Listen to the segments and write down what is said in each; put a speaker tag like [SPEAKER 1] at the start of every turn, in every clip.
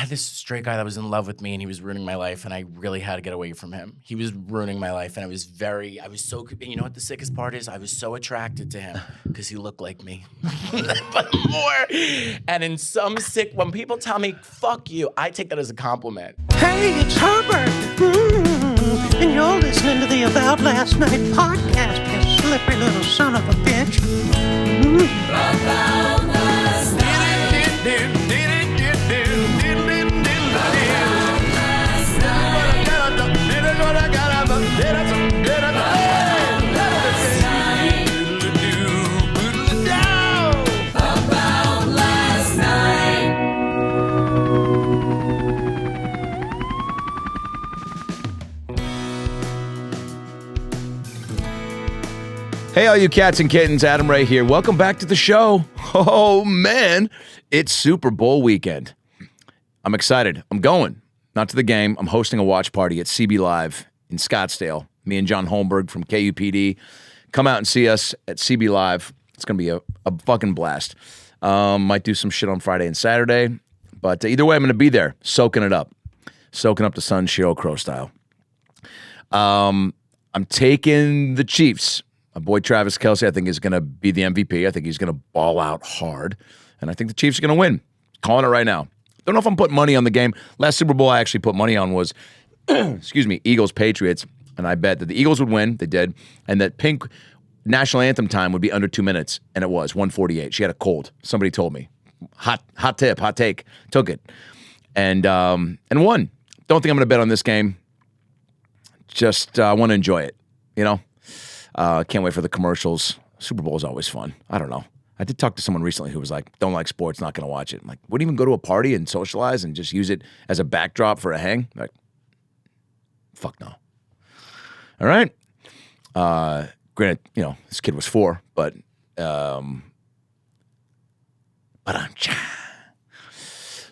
[SPEAKER 1] had this straight guy that was in love with me, and he was ruining my life, and I really had to get away from him. He was ruining my life, and I was so, you know what the sickest part is? I was so attracted to him because he looked like me. But more. And in some when people tell me, fuck you, I take that as a compliment.
[SPEAKER 2] Hey, it's Herbert. And you're listening to the About Last Night podcast, you slippery little son of a bitch.
[SPEAKER 3] About last night.
[SPEAKER 4] Hey, all you cats and kittens, Adam Ray here. Welcome back to the show. Oh, man, it's Super Bowl weekend. I'm excited. I'm going, not to the game. I'm hosting a watch party at CB Live in Scottsdale. Me and John Holmberg from KUPD. Come out and see us at CB Live. It's going to be a fucking blast. Might do some shit on Friday and Saturday. But either way, I'm going to be there, soaking it up. Soaking up the sun, Sheryl Crow style. I'm taking the Chiefs. My boy Travis Kelce, I think, is going to be the MVP. I think he's going to ball out hard. And I think the Chiefs are going to win. Calling it right now. Don't know if I'm putting money on the game. Last Super Bowl I actually put money on was, Eagles-Patriots. And I bet that the Eagles would win. They did. And that Pink national anthem time would be under 2 minutes. And it was 1:48. She had a cold. Somebody told me. Hot take. Took it. And won. Don't think I'm going to bet on this game. Just want to enjoy it, you know? Can't wait for the commercials. Super Bowl is always fun. I don't know. I did talk to someone recently who was like, don't like sports, not going to watch it. I'm like, wouldn't even go to a party and socialize and just use it as a backdrop for a hang? Like, fuck no. All right. Granted, you know, this kid was 4, but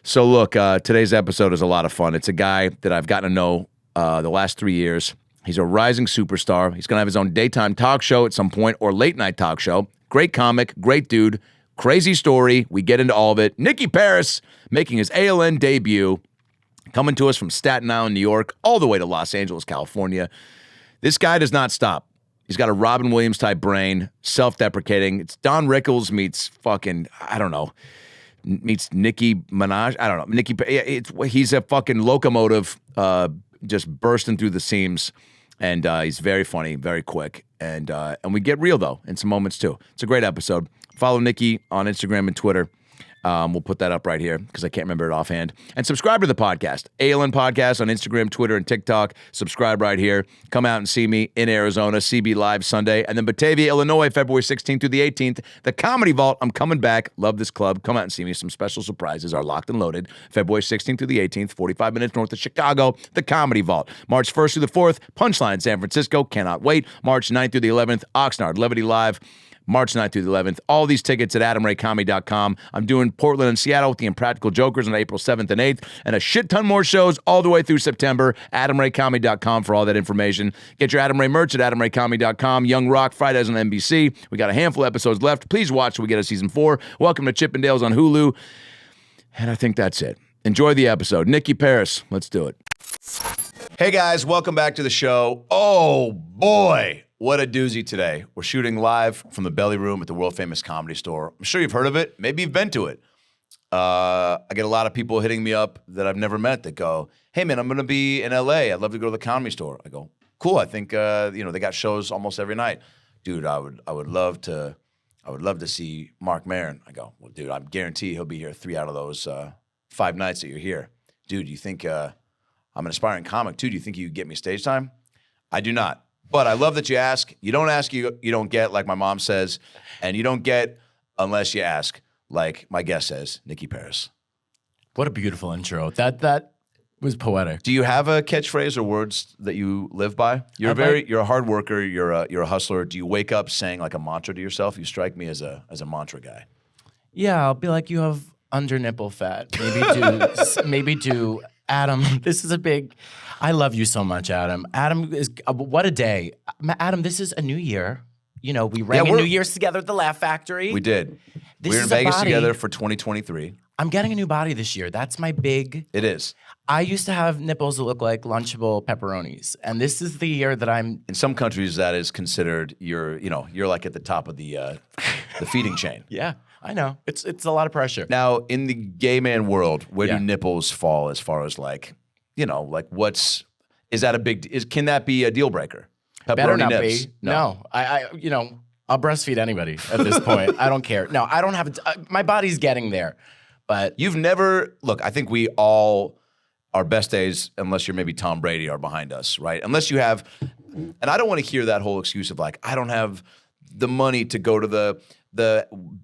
[SPEAKER 4] so look, today's episode is a lot of fun. It's a guy that I've gotten to know the last 3 years. He's a rising superstar. He's going to have his own daytime talk show at some point or late night talk show. Great comic, great dude, crazy story. We get into all of it. Nicky Paris making his ALN debut, coming to us from Staten Island, New York, all the way to Los Angeles, California. This guy does not stop. He's got a Robin Williams type brain, self-deprecating. It's Don Rickles meets fucking, I don't know, meets Nicki Minaj. I don't know. He's a fucking locomotive, just bursting through the seams, and he's very funny, very quick, and we get real though in some moments too. It's a great episode. Follow Nicky on Instagram and Twitter. We'll put that up right here because I can't remember it offhand. And subscribe to the podcast, ALN Podcast on Instagram, Twitter, and TikTok. Subscribe right here. Come out and see me in Arizona, CB Live Sunday, and then Batavia, Illinois, February 16th through the 18th. The Comedy Vault. I'm coming back. Love this club. Come out and see me. Some special surprises are locked and loaded. February 16th through the 18th, 45 minutes north of Chicago. The Comedy Vault. March 1st through the 4th, Punchline, San Francisco. Cannot wait. March 9th through the 11th, Oxnard, Levity Live. March 9th through the 11th. All these tickets at AdamRayComedy.com. I'm doing Portland and Seattle with the Impractical Jokers on April 7th and 8th, and a shit ton more shows all the way through September. AdamRayComedy.com for all that information. Get your Adam Ray merch at AdamRayComedy.com. Young Rock, Fridays on NBC. We got a handful of episodes left. Please watch till we get to season 4. Welcome to Chippendales on Hulu. And I think that's it. Enjoy the episode. Nicky Paris, let's do it. Hey guys, welcome back to the show. Oh boy. What a doozy today. We're shooting live from the Belly Room at the world-famous Comedy Store. I'm sure you've heard of it. Maybe you've been to it. I get a lot of people hitting me up that I've never met that go, hey, man, I'm going to be in L.A. I'd love to go to the Comedy Store. I go, cool. I think, they got shows almost every night. Dude, I would love to see Mark Maron. I go, well, dude, I guarantee he'll be here 3 out of those 5 nights that you're here. Dude, you think I'm an aspiring comic, too? Do you think you could get me stage time? I do not. But I love that you ask. You don't ask, you don't get, like my mom says. And you don't get unless you ask, like my guest says, Nicky Paris.
[SPEAKER 1] What a beautiful intro. That was poetic.
[SPEAKER 4] Do you have a catchphrase or words that you live by? You're a hard worker. You're a hustler. Do you wake up saying like a mantra to yourself? You strike me as a mantra guy.
[SPEAKER 1] Yeah, I'll be like, you have under nipple fat. Maybe do Adam, this is a big, I love you so much, Adam. Adam is, what a day. Adam, this is a new year. You know, we rang in New Year's together at the Laugh Factory.
[SPEAKER 4] We did. We're in
[SPEAKER 1] is a
[SPEAKER 4] Vegas
[SPEAKER 1] body.
[SPEAKER 4] together for 2023.
[SPEAKER 1] I'm getting a new body this year. That's my big.
[SPEAKER 4] It is.
[SPEAKER 1] I used to have nipples that look like Lunchable pepperonis, and this is the year that I'm.
[SPEAKER 4] In some countries, that is considered you're like at the top of the feeding chain.
[SPEAKER 1] Yeah, I know. It's a lot of pressure.
[SPEAKER 4] Now, in the gay man world, where
[SPEAKER 1] Yeah.
[SPEAKER 4] do nipples fall as far as like is that a big? Can that be a deal breaker?
[SPEAKER 1] Better
[SPEAKER 4] Pepperoni
[SPEAKER 1] not
[SPEAKER 4] nips?
[SPEAKER 1] be. No, I I'll breastfeed anybody at this point. I don't care. No, I don't have. My body's getting there, but
[SPEAKER 4] You've never look. I think we all our best days, unless you're maybe Tom Brady, are behind us, right? Unless you have, and I don't want to hear that whole excuse of like I don't have the money to go to the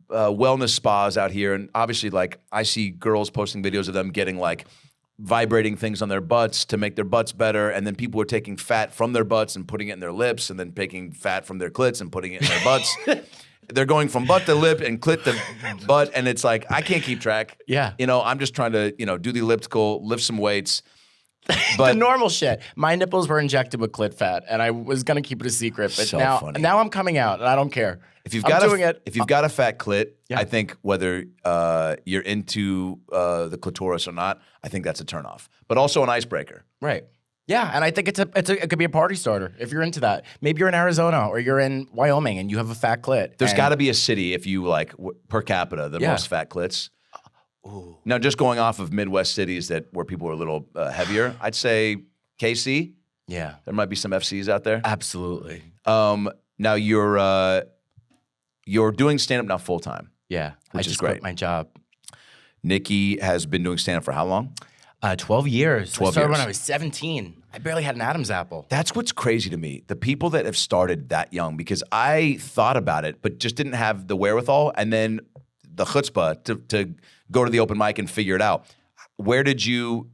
[SPEAKER 4] wellness spas out here, and obviously like I see girls posting videos of them getting like vibrating things on their butts to make their butts better, and then people are taking fat from their butts and putting it in their lips, and then taking fat from their clits and putting it in their butts. They're going from butt to lip and clit to butt, and it's like I can't keep track.
[SPEAKER 1] Yeah.
[SPEAKER 4] I'm just trying to do the elliptical, lift some weights.
[SPEAKER 1] the
[SPEAKER 4] But
[SPEAKER 1] normal shit. My nipples were injected with clit fat, and I was gonna keep it a secret, but
[SPEAKER 4] So
[SPEAKER 1] now
[SPEAKER 4] funny.
[SPEAKER 1] I'm coming out, and I don't care.
[SPEAKER 4] if you've
[SPEAKER 1] I'm
[SPEAKER 4] got
[SPEAKER 1] doing it.
[SPEAKER 4] if you've got a fat clit,
[SPEAKER 1] Yeah.
[SPEAKER 4] I think whether you're into the clitoris or not, I think that's a turnoff. But also an icebreaker.
[SPEAKER 1] Right. Yeah, and I think it could be a party starter if you're into that. Maybe you're in Arizona or you're in Wyoming and you have a fat clit.
[SPEAKER 4] There's
[SPEAKER 1] and-
[SPEAKER 4] got to be a city if you like per capita the
[SPEAKER 1] Yeah.
[SPEAKER 4] most fat clits. Now, just going off of Midwest cities where people are a little heavier, I'd say KC.
[SPEAKER 1] Yeah,
[SPEAKER 4] There might be some FCs out there.
[SPEAKER 1] absolutely.
[SPEAKER 4] Now you're doing stand up now full time.
[SPEAKER 1] Yeah,
[SPEAKER 4] Which
[SPEAKER 1] I
[SPEAKER 4] is
[SPEAKER 1] just
[SPEAKER 4] great.
[SPEAKER 1] quit my job.
[SPEAKER 4] Nikki has been doing stand up for how long?
[SPEAKER 1] 12 years.
[SPEAKER 4] 12
[SPEAKER 1] I started
[SPEAKER 4] years.
[SPEAKER 1] when I was 17. I barely had an Adam's apple.
[SPEAKER 4] That's what's crazy to me. The people that have started that young, because I thought about it, but just didn't have the wherewithal and then the chutzpah to go to the open mic and figure it out. Where did you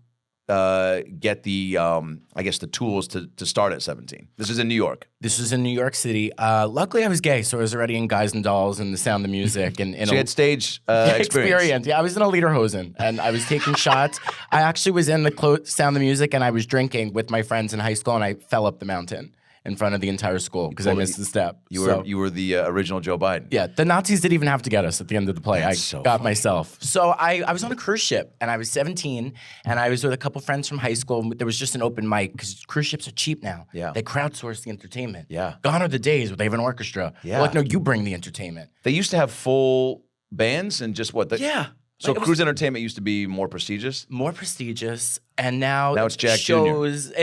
[SPEAKER 4] get the, the tools to start at 17? This is in New York.
[SPEAKER 1] This was in New York City. Luckily, I was gay, so I was already in Guys and Dolls and The Sound of Music. And in
[SPEAKER 4] So you had stage experience.
[SPEAKER 1] Yeah, I was in a lederhosen, and I was taking shots. I actually was in the Sound of Music, and I was drinking with my friends in high school, and I fell up the mountain in front of the entire school because I missed the step.
[SPEAKER 4] You were the original Joe Biden.
[SPEAKER 1] Yeah, the Nazis didn't even have to get us at the end of the play.
[SPEAKER 4] That's
[SPEAKER 1] I
[SPEAKER 4] so
[SPEAKER 1] got
[SPEAKER 4] funny.
[SPEAKER 1] myself. So I was on a cruise ship, and I was 17, and I was with a couple friends from high school. There was just an open mic because cruise ships are cheap now.
[SPEAKER 4] Yeah.
[SPEAKER 1] They crowdsource the entertainment.
[SPEAKER 4] Yeah.
[SPEAKER 1] Gone are the days where they have an orchestra.
[SPEAKER 4] Yeah.
[SPEAKER 1] They're like, no, you bring the entertainment.
[SPEAKER 4] They used to have full bands and just what?
[SPEAKER 1] Yeah.
[SPEAKER 4] So
[SPEAKER 1] Like, it was
[SPEAKER 4] cruise entertainment used to be more prestigious.
[SPEAKER 1] more prestigious, and now
[SPEAKER 4] Now it's Jack Jr..
[SPEAKER 1] shows.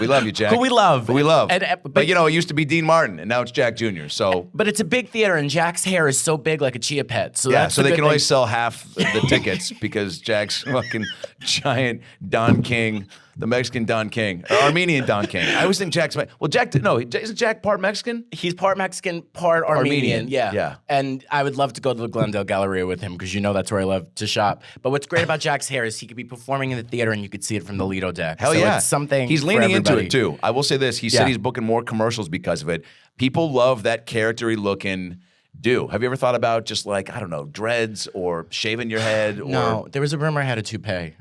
[SPEAKER 4] We love you, Jack.
[SPEAKER 1] Who we love.
[SPEAKER 4] Who we love.
[SPEAKER 1] But
[SPEAKER 4] But it used to be Dean Martin, and now it's Jack Jr. So
[SPEAKER 1] But it's a big theater, and Jack's hair is so big like a chia pet. So
[SPEAKER 4] yeah,
[SPEAKER 1] that's
[SPEAKER 4] so
[SPEAKER 1] the
[SPEAKER 4] they
[SPEAKER 1] good
[SPEAKER 4] can only
[SPEAKER 1] thing.
[SPEAKER 4] sell half the tickets because Jack's fucking giant Don King, the Mexican Don King, or Armenian Don King. I always think Jack's isn't Jack part Mexican?
[SPEAKER 1] He's part Mexican, part Armenian.
[SPEAKER 4] Armenian, yeah.
[SPEAKER 1] And I would love to go to the Glendale Galleria with him because that's where I love to shop. But what's great about Jack's hair is he could be performing in the theater and you could see it from the Lido deck.
[SPEAKER 4] Hell
[SPEAKER 1] so
[SPEAKER 4] yeah.
[SPEAKER 1] It's something
[SPEAKER 4] He's
[SPEAKER 1] for
[SPEAKER 4] leaning into
[SPEAKER 1] everybody.
[SPEAKER 4] it too. I will say this. He said
[SPEAKER 1] Yeah.
[SPEAKER 4] he's booking more commercials because of it. People love that charactery looking do. Have you ever thought about just like, I don't know, dreads or shaving your head? Or...
[SPEAKER 1] No, there was a rumor I had a toupee.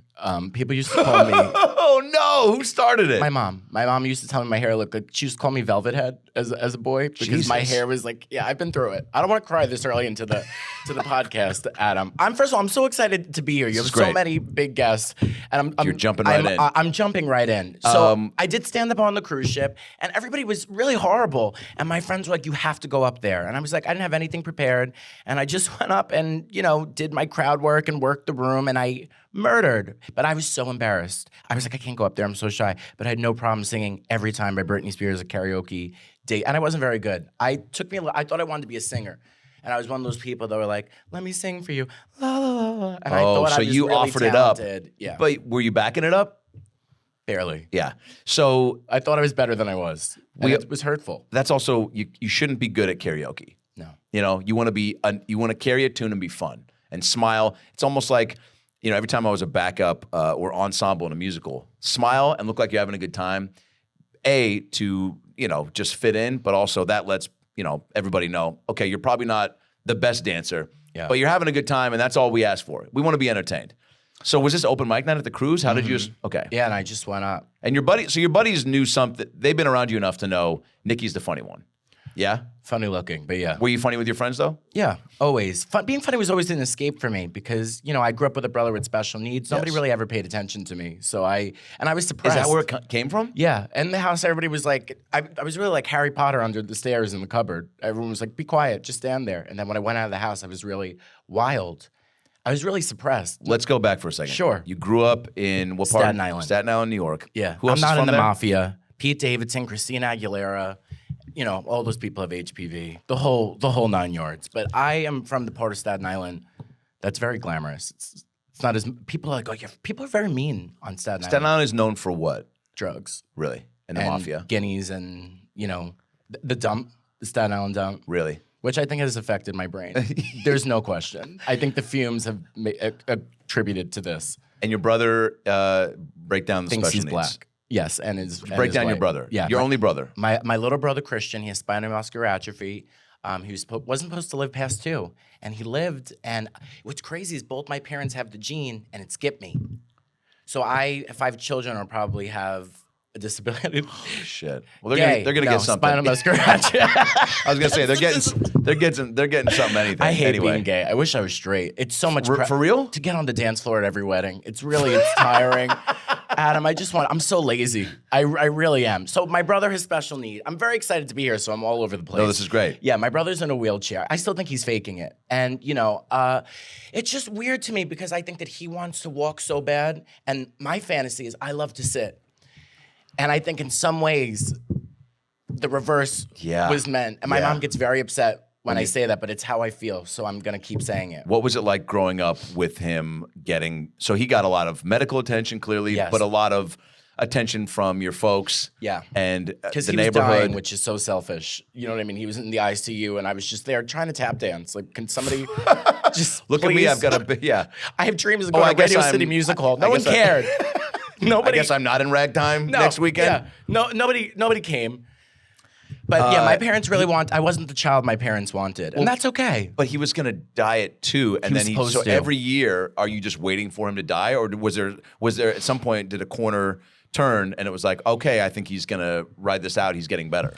[SPEAKER 1] People used to call me...
[SPEAKER 4] Oh no! Who started it?
[SPEAKER 1] My mom. My mom used to tell me my hair looked like, she used to call me Velvet Head as a boy because my
[SPEAKER 4] Jesus.
[SPEAKER 1] hair was like, yeah, I've been through it. I don't want to cry this early into the podcast, Adam. First of all, I'm so excited to be here. You have
[SPEAKER 4] is
[SPEAKER 1] so
[SPEAKER 4] great.
[SPEAKER 1] many big guests, and
[SPEAKER 4] You're jumping right in.
[SPEAKER 1] I'm jumping right in. So I did stand up on the cruise ship, and everybody was really horrible. And my friends were like, "You have to go up there," and I was like, I didn't have anything prepared, and I just went up and did my crowd work and worked the room, and I murdered. But I was so embarrassed. I was like, I can't go up there. I'm so shy. But I had no problem singing Every Time by Britney Spears at karaoke date. And I wasn't very good. I thought I wanted to be a singer. And I was one of those people that were like, let me sing for you. La, la, la, la. And I thought
[SPEAKER 4] so
[SPEAKER 1] I was
[SPEAKER 4] you
[SPEAKER 1] really
[SPEAKER 4] offered it up.
[SPEAKER 1] talented. Yeah.
[SPEAKER 4] But were you backing it up?
[SPEAKER 1] Barely.
[SPEAKER 4] Yeah. So
[SPEAKER 1] I thought I was better than I was. And it was hurtful.
[SPEAKER 4] that's also you shouldn't be good at karaoke.
[SPEAKER 1] No.
[SPEAKER 4] You want to carry a tune and be fun and smile. It's almost like every time I was a backup or ensemble in a musical, smile and look like you're having a good time. To just fit in, but also that lets everybody know, okay, you're probably not the best dancer,
[SPEAKER 1] Yeah.
[SPEAKER 4] but you're having a good time, and that's all we ask for. We want to be entertained. So was this open mic night at the cruise? How did you just okay?
[SPEAKER 1] Yeah, and I just went up.
[SPEAKER 4] And your buddies knew something. They've been around you enough to know Nikki's the funny one. Yeah?
[SPEAKER 1] Funny looking, but yeah.
[SPEAKER 4] Were you funny with your friends, though?
[SPEAKER 1] Yeah, always. Being funny was always an escape for me because, I grew up with a brother with special needs. Nobody really ever paid attention to me. So I was surprised.
[SPEAKER 4] Is that where it came from?
[SPEAKER 1] Yeah. In the house, everybody was like, I was really like Harry Potter under the stairs in the cupboard. Everyone was like, be quiet, just stand there. And then when I went out of the house, I was really wild. I was really suppressed.
[SPEAKER 4] Let's go back for a second.
[SPEAKER 1] Sure.
[SPEAKER 4] You grew up in what part?
[SPEAKER 1] Staten Island.
[SPEAKER 4] Staten Island, New York.
[SPEAKER 1] Yeah.
[SPEAKER 4] Who else
[SPEAKER 1] I'm not
[SPEAKER 4] is from
[SPEAKER 1] in the
[SPEAKER 4] there?
[SPEAKER 1] mafia. Pete Davidson, Christina Aguilera. All those people have HPV, the whole 9 yards. But I am from the part of Staten Island that's very glamorous. It's not as people are like, oh, people are very mean on Staten Island.
[SPEAKER 4] Staten Island is known for what?
[SPEAKER 1] Drugs,
[SPEAKER 4] Really? And the mafia?
[SPEAKER 1] guineas, and the dump, the Staten Island dump,
[SPEAKER 4] Really?
[SPEAKER 1] which I think has affected my brain. There's no question. I think the fumes have attributed to this.
[SPEAKER 4] And your brother break down the
[SPEAKER 1] Thinks
[SPEAKER 4] special
[SPEAKER 1] he's
[SPEAKER 4] needs.
[SPEAKER 1] black. Yes, and his
[SPEAKER 4] Break down your
[SPEAKER 1] white.
[SPEAKER 4] brother.
[SPEAKER 1] Yeah,
[SPEAKER 4] Your only brother.
[SPEAKER 1] My little brother Christian, he has spinal muscular atrophy. He wasn't supposed to live past 2, and he lived. And what's crazy is both my parents have the gene, and it skipped me. So if I have children, I'll probably have a disability.
[SPEAKER 4] Shit. Well, they're gonna get something.
[SPEAKER 1] Spinal muscular atrophy.
[SPEAKER 4] I was gonna say they're getting something. Anything.
[SPEAKER 1] I hate
[SPEAKER 4] anyway.
[SPEAKER 1] being gay. I wish I was straight. It's so much
[SPEAKER 4] For real?
[SPEAKER 1] to get on the dance floor at every wedding. It's tiring. Adam, I'm so lazy. I really am. So my brother has special need. I'm very excited to be here, so I'm all over the place.
[SPEAKER 4] No, this is great.
[SPEAKER 1] Yeah, my brother's in a wheelchair. I still think he's faking it. And, it's just weird to me because I think that he wants to walk so bad. And my fantasy is I love to sit. And I think in some ways, the reverse was meant. And my mom gets very upset when I say that, but it's how I feel, so I'm going to keep saying it.
[SPEAKER 4] What was it like growing up with him so he got a lot of medical attention, clearly, but a lot of attention from your folks and the neighborhood.
[SPEAKER 1] Dying, which is so selfish. You know what I mean? He was in the ICU, and I was just there trying to tap dance. Like, can somebody just
[SPEAKER 4] Look
[SPEAKER 1] please?
[SPEAKER 4] at me, I've got a,
[SPEAKER 1] I have dreams of going to Radio City Music Hall. No one cared. Nobody.
[SPEAKER 4] I guess I'm not in ragtime next weekend?
[SPEAKER 1] Yeah. Nobody came. But my parents really I wasn't the child my parents wanted, and that's okay.
[SPEAKER 4] But he was going to die at 2, and so every year, are you just waiting for him to die, or was there at some point did a corner turn and it was like, okay, I think he's going to ride this out. He's getting better.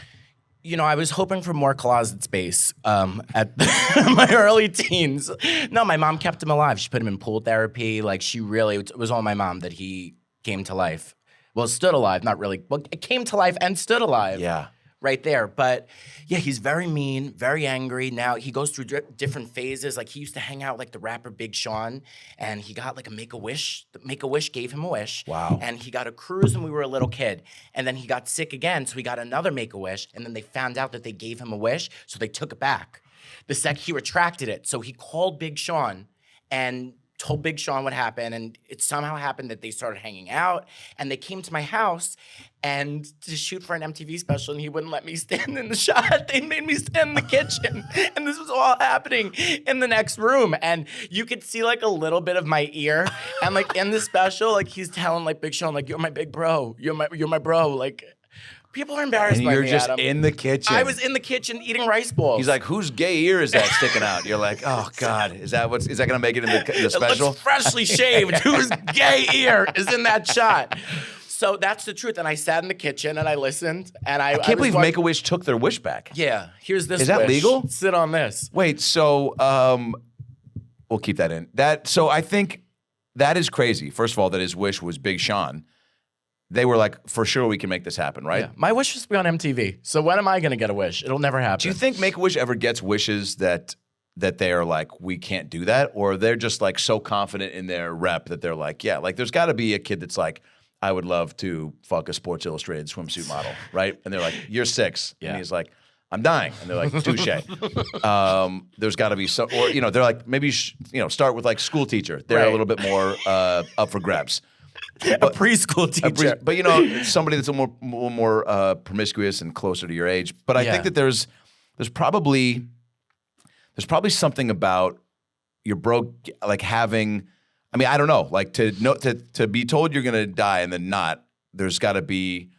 [SPEAKER 1] I was hoping for more closet space at my early teens. No, my mom kept him alive. She put him in pool therapy. Like it was all my mom that he came to life. Well, stood alive, not really. Well, it came to life and stood alive.
[SPEAKER 4] Yeah.
[SPEAKER 1] Right there. But yeah, he's very mean, very angry. Now he goes through different phases. Like he used to hang out like the rapper Big Sean, and he got like a Make-A-Wish. Make-A-Wish gave him a wish.
[SPEAKER 4] Wow.
[SPEAKER 1] And he got a cruise when we were a little kid. And then he got sick again, so he got another Make-A-Wish. And then they found out that they gave him a wish, so they took it back. The second he retracted it. So he called Big Sean and told Big Sean what happened, and it somehow happened that they started hanging out, and they came to my house and to shoot for an MTV special, and he wouldn't let me stand in the shot. They made me stand in the kitchen, and this was all happening in the next room, and you could see like a little bit of my ear, and like in the special, like he's telling like Big Sean, like, you're my big bro, you're my bro, like. People are embarrassed by me,
[SPEAKER 4] And you're just
[SPEAKER 1] Adam.
[SPEAKER 4] in the kitchen.
[SPEAKER 1] I was in the kitchen eating rice balls.
[SPEAKER 4] He's like, whose gay ear is that sticking out? You're like, oh, God, is that going to make it in the special?
[SPEAKER 1] It looks freshly shaved. Whose gay ear is in that shot? So that's the truth. And I sat in the kitchen and I listened. And I
[SPEAKER 4] can't believe Make-A-Wish took their wish back.
[SPEAKER 1] Yeah. Here's this
[SPEAKER 4] Is that
[SPEAKER 1] wish.
[SPEAKER 4] legal?
[SPEAKER 1] Sit on this.
[SPEAKER 4] Wait, so we'll keep that in. So I think that is crazy. First of all, that his wish was Big Sean. They were like, for sure we can make this happen, right?
[SPEAKER 1] Yeah. My wish was to be on MTV. So when am I going to get a wish? It'll never happen.
[SPEAKER 4] Do you think Make-A-Wish ever gets wishes that they are like, we can't do that? Or they're just like so confident in their rep that they're like, yeah, like there's got to be a kid that's like, I would love to fuck a Sports Illustrated swimsuit model, right? And they're like, you're 6. Yeah. And he's like, I'm dying. And they're like, touche. There's got to be some, or, they're like, maybe, start with like school teacher. They're a little bit more up for grabs.
[SPEAKER 1] A preschool teacher.
[SPEAKER 4] But, somebody that's a little more promiscuous and closer to your age. But I think that there's probably something about your bro, like having, I mean, I don't know, like to be told you're going to die and then not, there's got to be,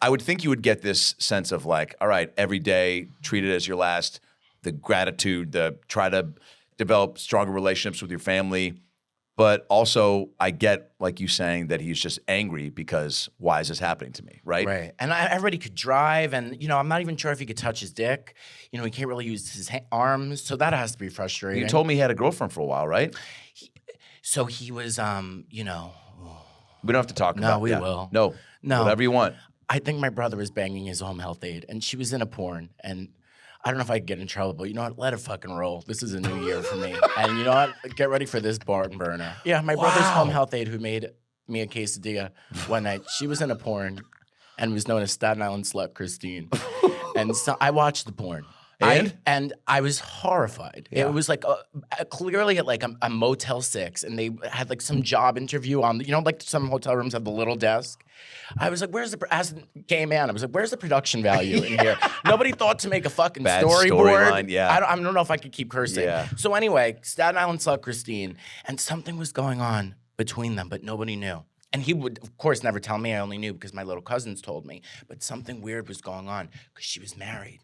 [SPEAKER 4] I would think you would get this sense of like, all right, every day, treat it as your last, the gratitude, try to develop stronger relationships with your family. But also, I get, like you saying, that he's just angry because why is this happening to me, right?
[SPEAKER 1] Right. And everybody could drive, and, I'm not even sure if he could touch his dick. He can't really use his arms, so that has to be frustrating.
[SPEAKER 4] You told me he had a girlfriend for a while, right?
[SPEAKER 1] So he was,
[SPEAKER 4] We don't have to talk about
[SPEAKER 1] No, we will.
[SPEAKER 4] No. Whatever you want.
[SPEAKER 1] I think my brother was banging his home health aide, and she was in a porn, and I don't know if I could get in trouble, but you know what? Let it fucking roll. This is a new year for me. And you know what? Get ready for this barn burner. Yeah, my brother's home health aide who made me a quesadilla one night, she was in a porn and was known as Staten Island Slut Christine. And so I watched the porn. And I was horrified. Yeah. It was like clearly at like a Motel 6, and they had like some job interview on, like some hotel rooms have the little desk. I was like, as a gay man, I was like, where's the production value in here? Nobody thought to make a fucking storyboard.
[SPEAKER 4] Yeah.
[SPEAKER 1] I don't know if I could keep cursing. Yeah. So anyway, Staten Island Slut Christine, and something was going on between them, but nobody knew. And he would, of course, never tell me. I only knew because my little cousins told me. But something weird was going on because she was married,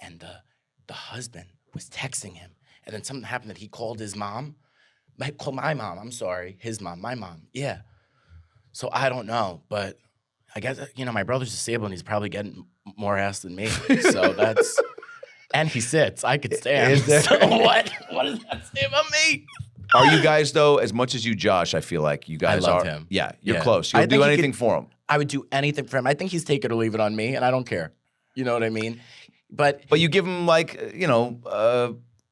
[SPEAKER 1] and the husband was texting him, and then something happened that he called his mom. My mom, I'm sorry, his mom, my mom, yeah. So I don't know, but I guess, my brother's disabled, and he's probably getting more ass than me. So that's, and he sits, I could stand. So what does that say about me?
[SPEAKER 4] Are you guys, though, as much as you Josh, I feel like you guys
[SPEAKER 1] I love him.
[SPEAKER 4] Yeah, you're close. You'll do anything for him.
[SPEAKER 1] I would do anything for him. I think he's take it or leave it on me, and I don't care. You know what I mean? But
[SPEAKER 4] you give him like,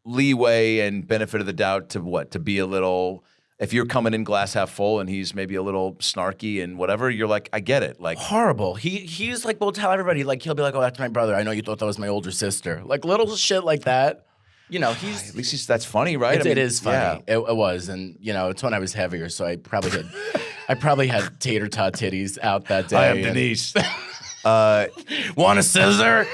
[SPEAKER 4] leeway and benefit of the doubt to be a little, if you're coming in glass half full and he's maybe a little snarky and whatever, you're like, I get it. Like
[SPEAKER 1] horrible. He's like, will tell everybody, like he'll be like, oh, that's my brother. I know you thought that was my older sister. Like little shit like that. He's
[SPEAKER 4] at least that's funny, right?
[SPEAKER 1] It is funny. Yeah. It was, and it's when I was heavier, so I probably had tater tot titties out that day.
[SPEAKER 4] I am Denise.
[SPEAKER 1] Want a scissor?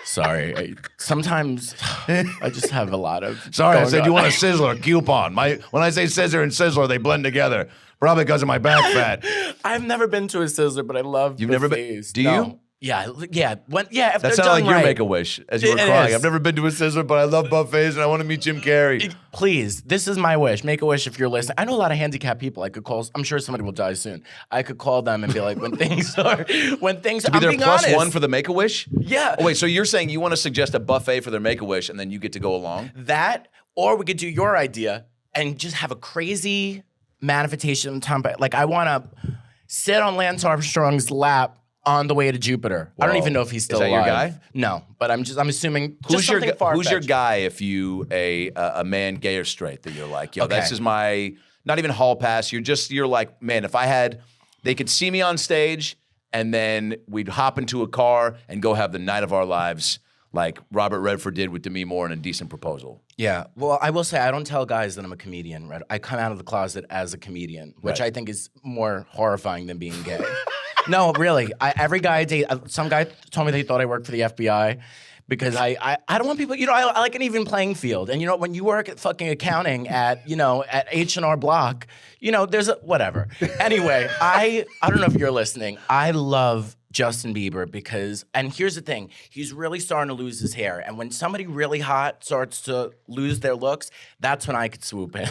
[SPEAKER 1] Sorry. Sometimes I just have a lot of.
[SPEAKER 4] Sorry, I said you want a sizzler coupon. When I say scissor and sizzler, they blend together. Probably because of my back fat.
[SPEAKER 1] I've never been to a sizzler, but I love.
[SPEAKER 4] You've never been? Do you?
[SPEAKER 1] Yeah. If
[SPEAKER 4] that sounded like your Make-A-Wish as you were crying. I've never been to a sizzler, but I love buffets and I want to meet Jim Carrey.
[SPEAKER 1] Please, this is my wish. Make-A-Wish if you're listening. I know a lot of handicapped people I could call. I'm sure somebody will die soon. I could call them and be like, to be
[SPEAKER 4] their plus one for the Make-A-Wish?
[SPEAKER 1] Yeah.
[SPEAKER 4] Oh, wait, so you're saying you want to suggest a buffet for their Make-A-Wish and then you get to go along?
[SPEAKER 1] That, or we could do your idea and just have a crazy manifestation of time. Like I want to sit on Lance Armstrong's lap on the way to Jupiter. Whoa. I don't even know if he's still alive.
[SPEAKER 4] Is that your guy?
[SPEAKER 1] No, but I'm assuming
[SPEAKER 4] who's your guy if you a man, gay or straight, that you're like, yo, this is my, not even hall pass. You're like, man, if I had, they could see me on stage and then we'd hop into a car and go have the night of our lives like Robert Redford did with Demi Moore in A Decent Proposal.
[SPEAKER 1] Yeah. Well, I will say I don't tell guys that I'm a comedian, right? I come out of the closet as a comedian, which I think is more horrifying than being gay. No, really. Every guy I date, some guy told me they thought I worked for the FBI because I don't want people, I like an even playing field. And when you work at fucking accounting at H&R Block, there's a, whatever. Anyway, I don't know if you're listening. I love Justin Bieber because, and here's the thing, he's really starting to lose his hair. And when somebody really hot starts to lose their looks, that's when I could swoop in. And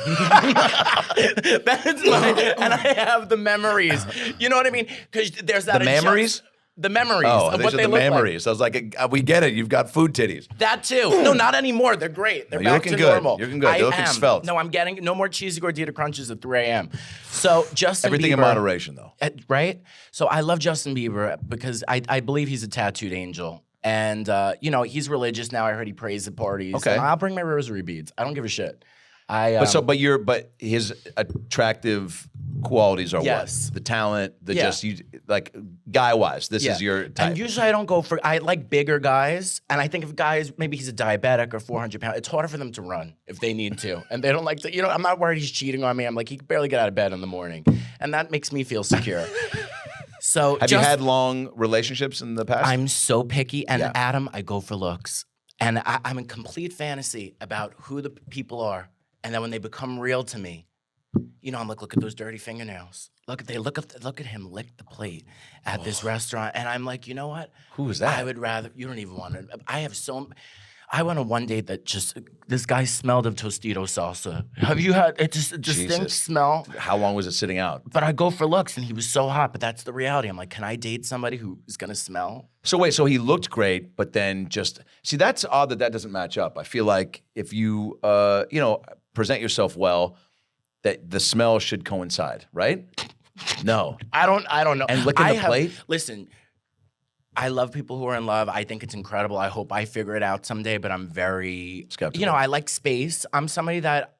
[SPEAKER 1] I have the memories. You know what I mean? Because there's that.
[SPEAKER 4] The memories?
[SPEAKER 1] The memories of what they look
[SPEAKER 4] like. I was like, we get it. You've got food titties.
[SPEAKER 1] That too. No, not anymore. They're great. They're back to normal.
[SPEAKER 4] You're looking good. You're looking svelte.
[SPEAKER 1] No, I'm getting no more cheesy gordita crunches at 3 a.m. So Justin
[SPEAKER 4] Everything
[SPEAKER 1] Bieber,
[SPEAKER 4] in moderation, though.
[SPEAKER 1] Right? So I love Justin Bieber because I believe he's a tattooed angel. And, he's religious now. I heard he prays at parties.
[SPEAKER 4] Okay.
[SPEAKER 1] And I'll bring my rosary beads. I don't give a shit.
[SPEAKER 4] But his attractive qualities are what? The talent, like guy-wise, this is your type.
[SPEAKER 1] And usually I like bigger guys, and I think if guys, maybe he's a diabetic or 400 pounds, it's harder for them to run if they need to, and they don't like to, I'm not worried he's cheating on me. I'm like, he can barely get out of bed in the morning, and that makes me feel secure. So
[SPEAKER 4] have you had long relationships in the past?
[SPEAKER 1] I'm so picky, and Adam, I go for looks, and I'm in complete fantasy about who the people are. And then when they become real to me, I'm like, look at those dirty fingernails. Look at him lick the plate at this restaurant. And I'm like, you know what?
[SPEAKER 4] Who is that?
[SPEAKER 1] I would rather, you don't even want to, I went on one date that just, this guy smelled of Tostito salsa. Have you had, it's just a distinct
[SPEAKER 4] Jesus.
[SPEAKER 1] smell.
[SPEAKER 4] How long was it sitting out?
[SPEAKER 1] But I go for looks and he was so hot, but that's the reality. I'm like, can I date somebody who is gonna smell?
[SPEAKER 4] So wait, so he looked great, but then just, see, that's odd that doesn't match up. I feel like if you, present yourself well, that the smell should coincide, right? No.
[SPEAKER 1] I don't know.
[SPEAKER 4] And licking the plate?
[SPEAKER 1] Listen, I love people who are in love. I think it's incredible. I hope I figure it out someday, but I'm very
[SPEAKER 4] skeptical.
[SPEAKER 1] I like space. I'm somebody that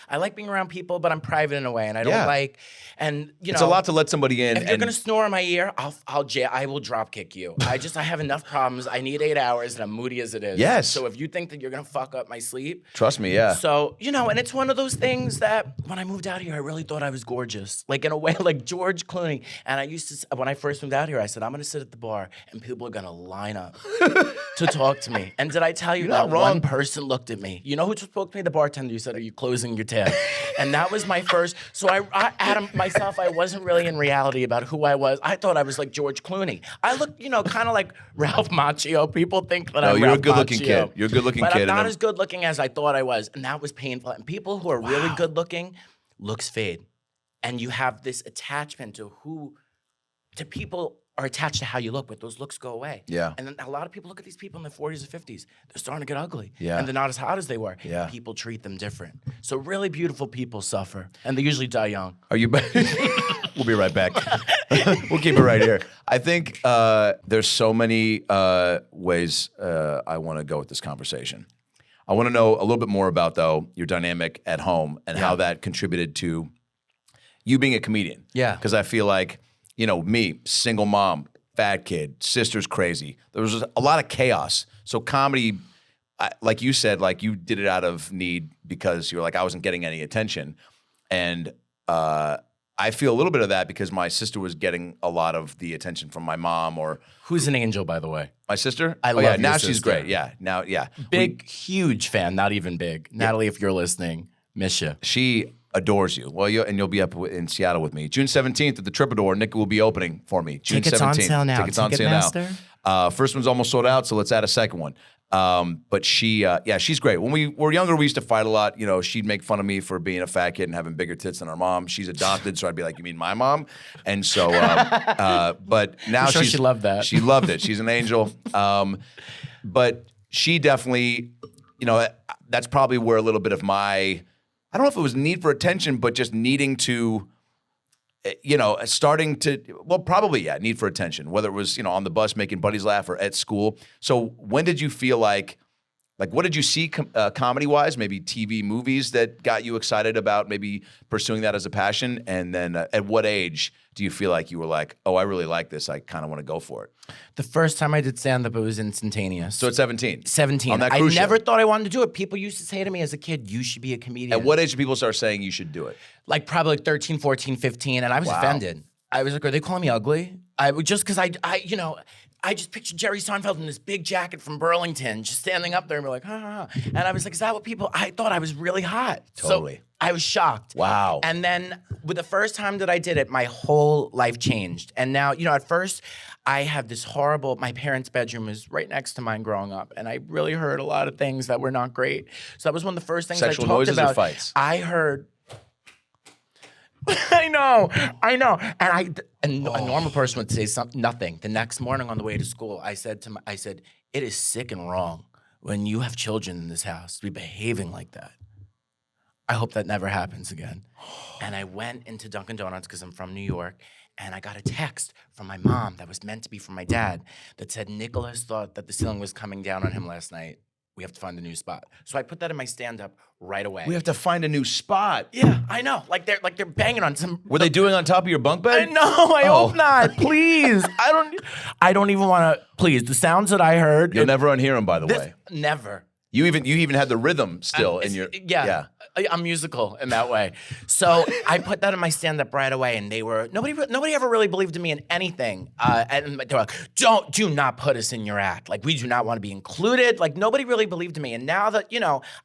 [SPEAKER 1] I like being around people, but I'm private in a way, and I don't like. And
[SPEAKER 4] it's a lot to let somebody in.
[SPEAKER 1] If you're gonna snore in my ear, I will drop kick you. I have enough problems. I need 8 hours, and I'm moody as it is.
[SPEAKER 4] Yes.
[SPEAKER 1] So if you think that you're gonna fuck up my sleep,
[SPEAKER 4] trust me, yeah.
[SPEAKER 1] So and it's one of those things that when I moved out here, I really thought I was gorgeous, like in a way, like George Clooney. And I used to, when I first moved out here, I said I'm gonna sit at the bar, and people are gonna line up to talk to me. And did I tell you that one person looked at me? You know who spoke to me? The bartender. You said, "Are you closing your tab?" And that was my first. So I Adam, myself, I wasn't really in reality about who I was. I thought I was like George Clooney. I look, kind of like Ralph Macchio. People think that I'm
[SPEAKER 4] you're
[SPEAKER 1] Ralph
[SPEAKER 4] a good-looking
[SPEAKER 1] Macchio.
[SPEAKER 4] kid. You're a good-looking
[SPEAKER 1] but
[SPEAKER 4] kid.
[SPEAKER 1] I'm not as good-looking as I thought I was, and that was painful. And people who are really good-looking, looks fade, and you have this attachment to people are attached to how you look, but those looks go away.
[SPEAKER 4] Yeah.
[SPEAKER 1] And then a lot of people look at these people in their 40s or 50s. They're starting to get ugly.
[SPEAKER 4] Yeah.
[SPEAKER 1] And they're not as hot as they were.
[SPEAKER 4] Yeah.
[SPEAKER 1] People treat them different. So really beautiful people suffer, and they usually die young.
[SPEAKER 4] Are you? We'll be right back. We'll keep it right here. I think there's so many ways I want to go with this conversation. I want to know a little bit more about, though, your dynamic at home and how that contributed to you being a comedian.
[SPEAKER 1] Yeah.
[SPEAKER 4] Because I feel like, me, single mom, fat kid, sister's crazy. There was a lot of chaos. So comedy, like you said, like you did it out of need because you were like, I wasn't getting any attention. And I feel a little bit of that because my sister was getting a lot of the attention from my mom or...
[SPEAKER 1] Who's an angel, by the way?
[SPEAKER 4] My sister?
[SPEAKER 1] I love your
[SPEAKER 4] now
[SPEAKER 1] sister.
[SPEAKER 4] She's great. Yeah, now, yeah.
[SPEAKER 1] Huge fan, not even big. Natalie, if you're listening, miss you.
[SPEAKER 4] She adores you. Well, you'll be up in Seattle with me. June 17th at the Troubadour, Nicky will be opening for me. June
[SPEAKER 1] Tickets
[SPEAKER 4] 17th.
[SPEAKER 1] on sale now.
[SPEAKER 4] Tickets on sale now.
[SPEAKER 1] Ticketmaster?
[SPEAKER 4] First one's almost sold out, so let's add a second one. But she's great. When we were younger, we used to fight a lot. She'd make fun of me for being a fat kid and having bigger tits than our mom. She's adopted, so I'd be like, "You mean my mom?" And so, but now
[SPEAKER 1] she loved that.
[SPEAKER 4] She loved it. She's an angel. But she definitely, that's probably where a little bit of my, I don't know if it was need for attention, but just needing to, starting to, well, probably, need for attention, whether it was, on the bus making buddies laugh or at school. So when did you feel like what did you see comedy-wise, maybe TV movies that got you excited about maybe pursuing that as a passion? And then at what age do you feel like you were like, oh, I really like this, I kind of want to go for it?
[SPEAKER 1] The first time I did stand-up, it was instantaneous.
[SPEAKER 4] So at 17?
[SPEAKER 1] 17.
[SPEAKER 4] On that
[SPEAKER 1] I
[SPEAKER 4] cruise
[SPEAKER 1] never
[SPEAKER 4] ship.
[SPEAKER 1] thought I wanted to do it. People used to say to me as a kid, you should be a comedian.
[SPEAKER 4] At what age did people start saying you should do it?
[SPEAKER 1] Like probably 13, 14, 15, and I was offended. I was like, are they calling me ugly? Just because I just pictured Jerry Seinfeld in this big jacket from Burlington, just standing up there and be like, ha, ha, ha. And I was like, is that what people, I thought I was really hot.
[SPEAKER 4] Totally.
[SPEAKER 1] So I was shocked.
[SPEAKER 4] Wow.
[SPEAKER 1] And then with the first time that I did it, my whole life changed. And now, at first I have this horrible, my parents' bedroom was right next to mine growing up. And I really heard a lot of things that were not great. So that was one of the first things
[SPEAKER 4] Sexual
[SPEAKER 1] I talked
[SPEAKER 4] noises
[SPEAKER 1] about.
[SPEAKER 4] or fights?
[SPEAKER 1] I heard... I know. And a normal person would say nothing. The next morning on the way to school, I said, it is sick and wrong when you have children in this house to be behaving like that. I hope that never happens again. And I went into Dunkin' Donuts because I'm from New York, and I got a text from my mom that was meant to be from my dad that said, Nicholas thought that the ceiling was coming down on him last night. We have to find a new spot. So I put that in my stand-up right away.
[SPEAKER 4] We have to find a new spot.
[SPEAKER 1] Yeah, I know. Like they're banging on some.
[SPEAKER 4] Were they doing on top of your bunk bed?
[SPEAKER 1] No, I hope not. Please, I don't even want to. Please, the sounds that I heard.
[SPEAKER 4] You'll never unhear them, by the way.
[SPEAKER 1] Never.
[SPEAKER 4] You even had the rhythm still in your.
[SPEAKER 1] Yeah. I'm musical in that way. So I put that in my stand-up right away, and nobody ever really believed in me in anything. And they were like, do not put us in your act. Like, we do not want to be included. Like, nobody really believed in me. And now that,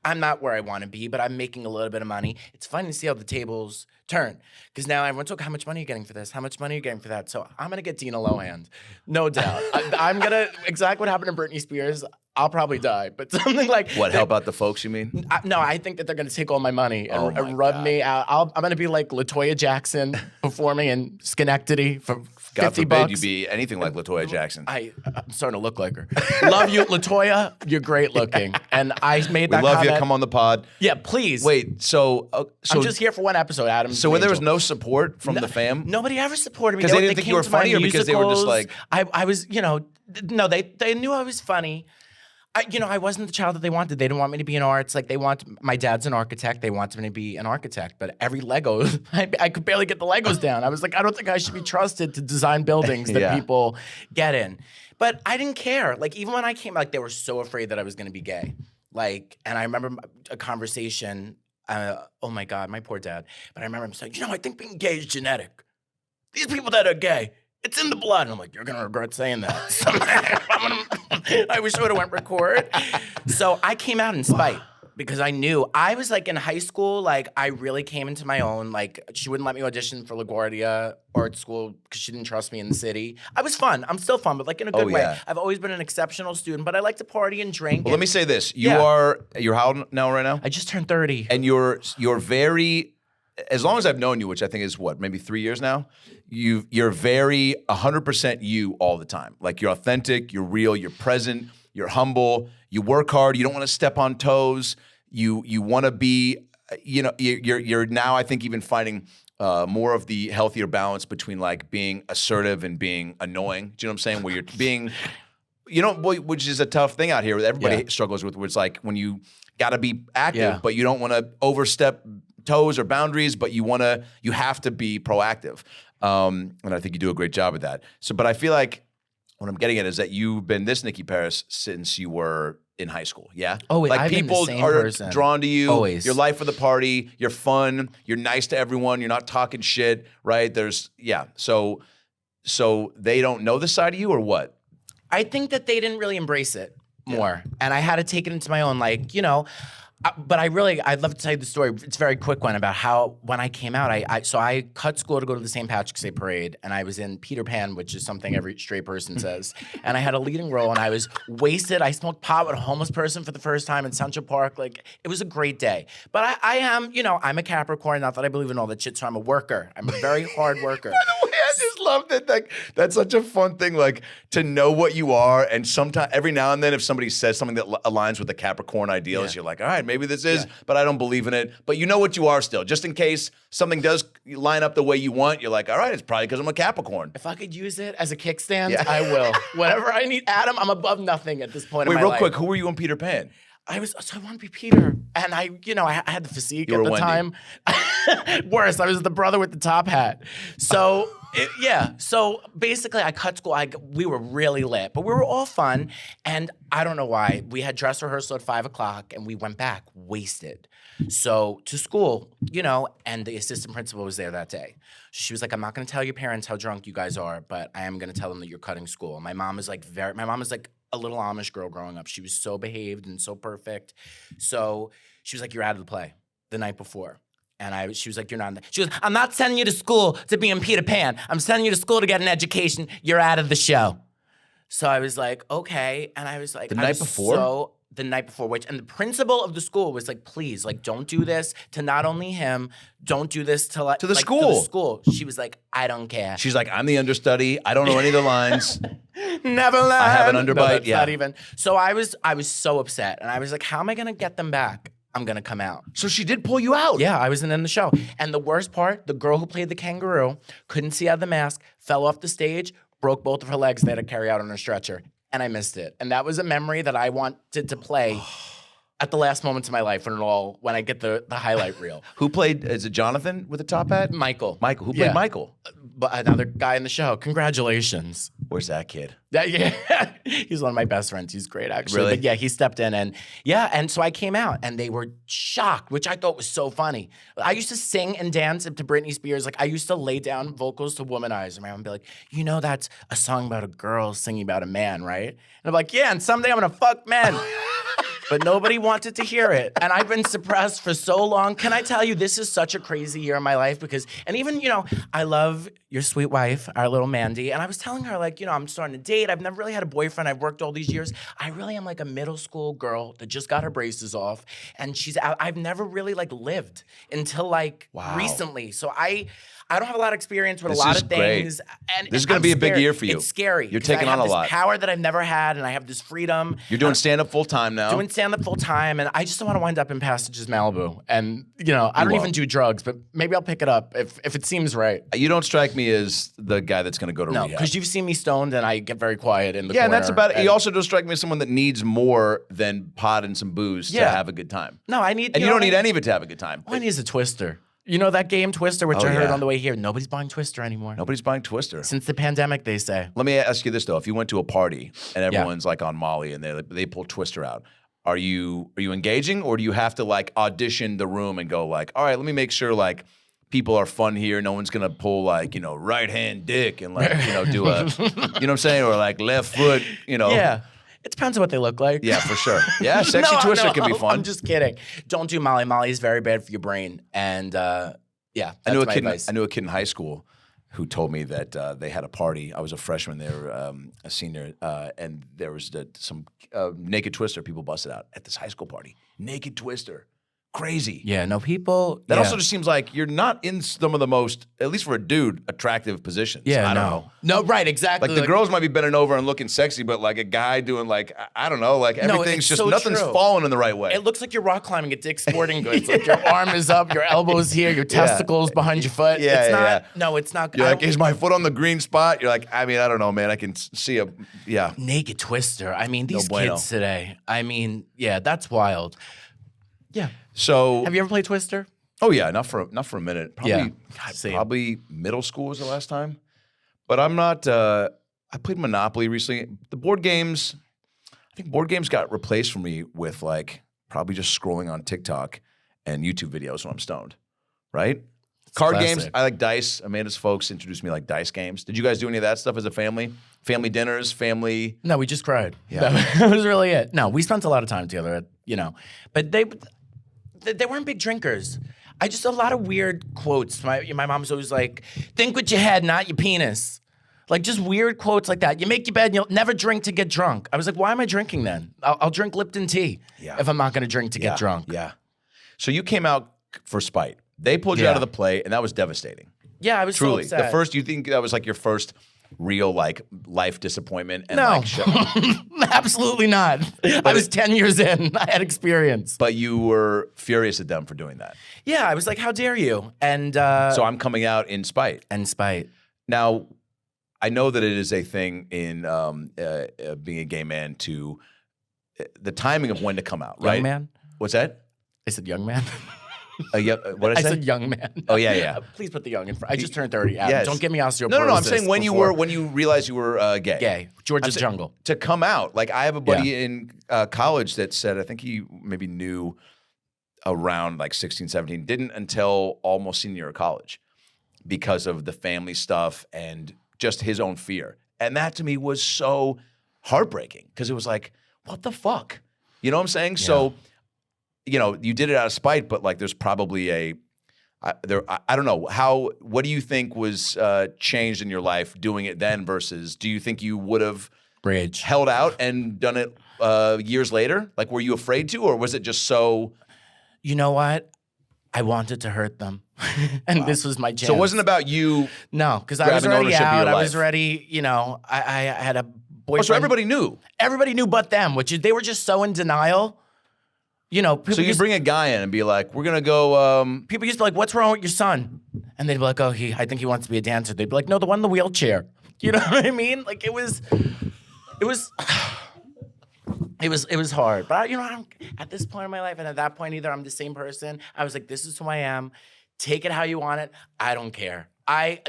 [SPEAKER 1] I'm not where I want to be, but I'm making a little bit of money, it's funny to see how the tables turn. Because now everyone's like, how much money are you getting for this? How much money are you getting for that? So I'm going to get Dina Lohan. No doubt. I'm going to, exactly what happened to Britney Spears. I'll probably die, but something like
[SPEAKER 4] What, help out the folks, you mean?
[SPEAKER 1] no, I think that they're going to take all my money and,
[SPEAKER 4] Oh my
[SPEAKER 1] and rub
[SPEAKER 4] God.
[SPEAKER 1] me out. I'm going to be like LaToya Jackson performing in Schenectady for
[SPEAKER 4] God
[SPEAKER 1] 50
[SPEAKER 4] forbid
[SPEAKER 1] bucks.
[SPEAKER 4] you be anything like LaToya Jackson.
[SPEAKER 1] I'm starting to look like her. Love you, LaToya. You're great looking. And I made
[SPEAKER 4] We
[SPEAKER 1] that
[SPEAKER 4] love
[SPEAKER 1] comment.
[SPEAKER 4] you. Come on the pod.
[SPEAKER 1] Yeah, please.
[SPEAKER 4] Wait, so
[SPEAKER 1] I'm just here for one episode, Adam.
[SPEAKER 4] So there was no support from the fam?
[SPEAKER 1] Nobody ever supported me.
[SPEAKER 4] 'Cause they didn't think you
[SPEAKER 1] came
[SPEAKER 4] were
[SPEAKER 1] to my
[SPEAKER 4] funny, or because they were just
[SPEAKER 1] musicals.
[SPEAKER 4] like-
[SPEAKER 1] I was, no, they knew I was funny. I wasn't the child that they wanted. They didn't want me to be in arts. Like my dad's an architect. They wanted me to be an architect. But every Lego, I could barely get the Legos down. I was like, I don't think I should be trusted to design buildings that
[SPEAKER 4] Yeah.
[SPEAKER 1] people get in. But I didn't care. Like even when I came, like they were so afraid that I was going to be gay. Like, and I remember a conversation. Oh my God, my poor dad. But I remember him saying, I think being gay is genetic. These people that are gay, it's in the blood. And I'm like, you're going to regret saying that. So I wish I would have went record. So I came out in spite because I knew I was like in high school, like I really came into my own. Like she wouldn't let me audition for LaGuardia art school because she didn't trust me in the city. I was fun. I'm still fun, but like in a good way.
[SPEAKER 4] yeah.
[SPEAKER 1] I've always been an exceptional student, but I like to party and drink.
[SPEAKER 4] Well, let me say this.
[SPEAKER 1] Yeah.
[SPEAKER 4] You're how old now right now?
[SPEAKER 1] I just turned 30.
[SPEAKER 4] And you're very, as long as I've known you, which I think is what, maybe 3 years now, you're very 100% you all the time. Like you're authentic, you're real, you're present, you're humble, you work hard, you don't want to step on toes, you want to be, you're now I think even finding more of the healthier balance between like being assertive and being annoying. Do you know what I'm saying? Where you're being, which is a tough thing out here that everybody struggles with, where it's like when you got to be active, but you don't want to overstep toes or boundaries, but you have to be proactive. And I think you do a great job of that. So, but I feel like what I'm getting at is that you've been this Nicky Paris since you were in high school. Yeah.
[SPEAKER 1] Oh,
[SPEAKER 4] like
[SPEAKER 1] I've been the
[SPEAKER 4] people
[SPEAKER 1] same
[SPEAKER 4] are
[SPEAKER 1] person.
[SPEAKER 4] drawn to you.
[SPEAKER 1] Always.
[SPEAKER 4] You're life of the party. You're fun. You're nice to everyone. You're not talking shit. Right. So they don't know this side of you or what?
[SPEAKER 1] I think that they didn't really embrace it more. And I had to take it into my own, like, but I'd love to tell you the story. It's a very quick one about how when I came out, I cut school to go to the St. Patrick's Day parade, and I was in Peter Pan, which is something every straight person says. And I had a leading role, and I was wasted. I smoked pot with a homeless person for the first time in Central Park. Like, it was a great day. But I am, I'm a Capricorn, not that I believe in all that shit, so I'm a worker. I'm a very hard worker.
[SPEAKER 4] By the way, I just love that. Like, that's such a fun thing, like, to know what you are. And sometimes, every now and then, if somebody says something that aligns with the Capricorn ideals, you're like, all right, maybe this is, but I don't believe in it. But you know what you are still. Just in case something does line up the way you want, you're like, all right, it's probably because I'm a Capricorn.
[SPEAKER 1] If I could use it as a kickstand, I will. Whatever I need. Adam, I'm above nothing at this point in my life.
[SPEAKER 4] Wait, real quick, who were you on Peter Pan?
[SPEAKER 1] I want to be Peter. And I had the physique
[SPEAKER 4] You
[SPEAKER 1] at
[SPEAKER 4] were
[SPEAKER 1] the
[SPEAKER 4] Wendy.
[SPEAKER 1] time. Worse, I was the brother with the top hat. So, So basically, I cut school. We were really lit, but we were all fun. And I don't know why. We had dress rehearsal at 5 o'clock, and we went back wasted. So to school, and the assistant principal was there that day. She was like, I'm not going to tell your parents how drunk you guys are, but I am going to tell them that you're cutting school. My mom is like a little Amish girl growing up. She was so behaved and so perfect. So she was like, you're out of the play the night before. And she was like, you're not in the. She goes, I'm not sending you to school to be in Peter Pan. I'm sending you to school to get an education. You're out of the show. So I was like, okay. And I was like,
[SPEAKER 4] The night before,
[SPEAKER 1] and the principal of the school was like, please, like, don't do this to not only him, don't do this to the school. She was like, I don't care.
[SPEAKER 4] She's like, I'm the understudy. I don't know any of the lines.
[SPEAKER 1] Neverland.
[SPEAKER 4] I have an underbite.
[SPEAKER 1] No, that's not even. So I was so upset, and I was like, how am I gonna get them back? I'm gonna come out.
[SPEAKER 4] So she did pull you out.
[SPEAKER 1] Yeah, I wasn't in the show. And the worst part, the girl who played the kangaroo couldn't see out of the mask, fell off the stage, broke both of her legs. They had to carry out on a stretcher, and I missed it. And that was a memory that I wanted to play at the last moments of my life when I get the highlight reel.
[SPEAKER 4] Who played? Is it Jonathan with the top hat?
[SPEAKER 1] Michael.
[SPEAKER 4] Who played Michael?
[SPEAKER 1] But another guy in the show. Congratulations.
[SPEAKER 4] Where's that kid?
[SPEAKER 1] He's one of my best friends. He's great, actually.
[SPEAKER 4] Really?
[SPEAKER 1] But yeah, he stepped in, and so I came out, and they were shocked, which I thought was so funny. I used to sing and dance to Britney Spears. Like, I used to lay down vocals to Womanizer. My mom would be like, that's a song about a girl singing about a man, right? And I'm like, yeah, and someday I'm gonna fuck men. but nobody wanted to hear it. And I've been suppressed for so long. Can I tell you, this is such a crazy year in my life because, and even, I love your sweet wife, our little Mandy. And I was telling her, like, I'm starting to date. I've never really had a boyfriend. I've worked all these years. I really am like a middle school girl that just got her braces off. And I've never really like lived until like recently. So I don't have a lot of experience with a lot of things. And
[SPEAKER 4] this is going to be a big year for you.
[SPEAKER 1] It's scary.
[SPEAKER 4] You're taking on a lot.
[SPEAKER 1] I have this power that I've never had, and I have this freedom.
[SPEAKER 4] You're doing stand-up full-time now.
[SPEAKER 1] Doing stand-up full-time, and I just don't want to wind up in Passages, Malibu. And, I don't even do drugs, but maybe I'll pick it up if it seems right.
[SPEAKER 4] You don't strike me as the guy that's going to go to rehab.
[SPEAKER 1] No, because you've seen me stoned, and I get very quiet in the corner.
[SPEAKER 4] Yeah, and that's about it. You also don't strike me as someone that needs more than pot and some booze to have a good time.
[SPEAKER 1] No, I need...
[SPEAKER 4] And you don't need any of it to have a good time.
[SPEAKER 1] All I need is a Twister. You know that game Twister, which I heard on the way here? Nobody's buying Twister anymore.
[SPEAKER 4] Nobody's buying Twister.
[SPEAKER 1] Since the pandemic, they say.
[SPEAKER 4] Let me ask you this, though. If you went to a party and everyone's like on Molly and they pull Twister out, are you engaging, or do you have to like audition the room and go like, all right, let me make sure like people are fun here. No one's going to pull like, right hand dick and like, do a, you know what I'm saying? Or like left foot,
[SPEAKER 1] Yeah. It depends on what they look like.
[SPEAKER 4] Yeah, for sure. Yeah, sexy Twister can be fun.
[SPEAKER 1] I'm just kidding. Don't do Molly. Molly is very bad for your brain. And that's
[SPEAKER 4] I knew
[SPEAKER 1] advice.
[SPEAKER 4] I knew a kid in high school who told me that they had a party. I was a freshman, they were a senior, and there was some naked Twister people busted out at this high school party. Naked Twister. Crazy.
[SPEAKER 1] Yeah, no, people...
[SPEAKER 4] That also just seems like you're not in some of the most, at least for a dude, attractive positions.
[SPEAKER 1] Yeah,
[SPEAKER 4] I don't know.
[SPEAKER 1] No, right, exactly.
[SPEAKER 4] Like the girls might be bending over and looking sexy, but like a guy doing like, I don't know, like everything's just, nothing's falling in the right way.
[SPEAKER 1] It looks like you're rock climbing at Dick's Sporting Goods. Like your arm is up, your elbow's here, your testicles behind your foot.
[SPEAKER 4] Yeah,
[SPEAKER 1] it's not, no, it's not.
[SPEAKER 4] You're like, is my foot on the green spot? You're like, I don't know, man. I can see
[SPEAKER 1] Naked Twister. I mean, these kids today. I mean, that's wild. Yeah.
[SPEAKER 4] So
[SPEAKER 1] have you ever played Twister?
[SPEAKER 4] Oh yeah, not for a minute. Probably, probably middle school was the last time. But I'm not. I played Monopoly recently. The board games, I think board games got replaced for me with like probably just scrolling on TikTok and YouTube videos when I'm stoned. Right? Card games. I like dice. Amanda's folks introduced me like dice games. Did you guys do any of that stuff as a family? Family dinners, family.
[SPEAKER 1] No, we just cried.
[SPEAKER 4] Yeah,
[SPEAKER 1] that was really it. No, we spent a lot of time together. But they weren't big drinkers. A lot of weird quotes. My mom's always like, think with your head, not your penis. Like just weird quotes like that. You make your bed and you'll never drink to get drunk. I was like, why am I drinking then? I'll drink Lipton tea if I'm not going to drink to get drunk.
[SPEAKER 4] Yeah. So you came out for spite. They pulled you out of the play, and that was devastating.
[SPEAKER 1] Yeah, I was
[SPEAKER 4] truly
[SPEAKER 1] so upset.
[SPEAKER 4] You think that was like your first real like life disappointment? And,
[SPEAKER 1] no, absolutely not. I was 10 years in. I had experience.
[SPEAKER 4] But you were furious at them for doing that.
[SPEAKER 1] Yeah, I was like, how dare you? And
[SPEAKER 4] so I'm coming out in spite. Now, I know that it is a thing in being a gay man to the timing of when to come out, right?
[SPEAKER 1] Young man?
[SPEAKER 4] What's that?
[SPEAKER 1] I said young man.
[SPEAKER 4] What did I say?
[SPEAKER 1] I said young man.
[SPEAKER 4] Oh yeah.
[SPEAKER 1] Please put the young in front. I just turned 30.
[SPEAKER 4] Yes.
[SPEAKER 1] Don't get me osteoporosis.
[SPEAKER 4] No. I'm saying when you realized you were gay.
[SPEAKER 1] Gay. George's Jungle.
[SPEAKER 4] To come out. Like I have a buddy in college that said, I think he maybe knew around like 16, 17, didn't until almost senior year of college because of the family stuff and just his own fear. And that to me was so heartbreaking because it was like, what the fuck? You know what I'm saying? Yeah. So, you did it out of spite, but like there's probably I don't know. What do you think was changed in your life doing it then versus do you think you would have
[SPEAKER 1] rage
[SPEAKER 4] held out and done it years later? Like, were you afraid to, or was it just so?
[SPEAKER 1] You know what? I wanted to hurt them. And this was my chance.
[SPEAKER 4] So it wasn't about you.
[SPEAKER 1] No, because I was already out. I was ready, I had a boyfriend.
[SPEAKER 4] Oh, so everybody knew.
[SPEAKER 1] Everybody knew but them, they were just so in denial.
[SPEAKER 4] So you bring a guy in and be like, we're going to go.
[SPEAKER 1] People used to be like, what's wrong with your son? And they'd be like, oh, I think he wants to be a dancer. They'd be like, no, the one in the wheelchair. You know what I mean? Like it was hard. But at this point in my life and at that point either, I'm the same person. I was like, this is who I am. Take it how you want it. I don't care.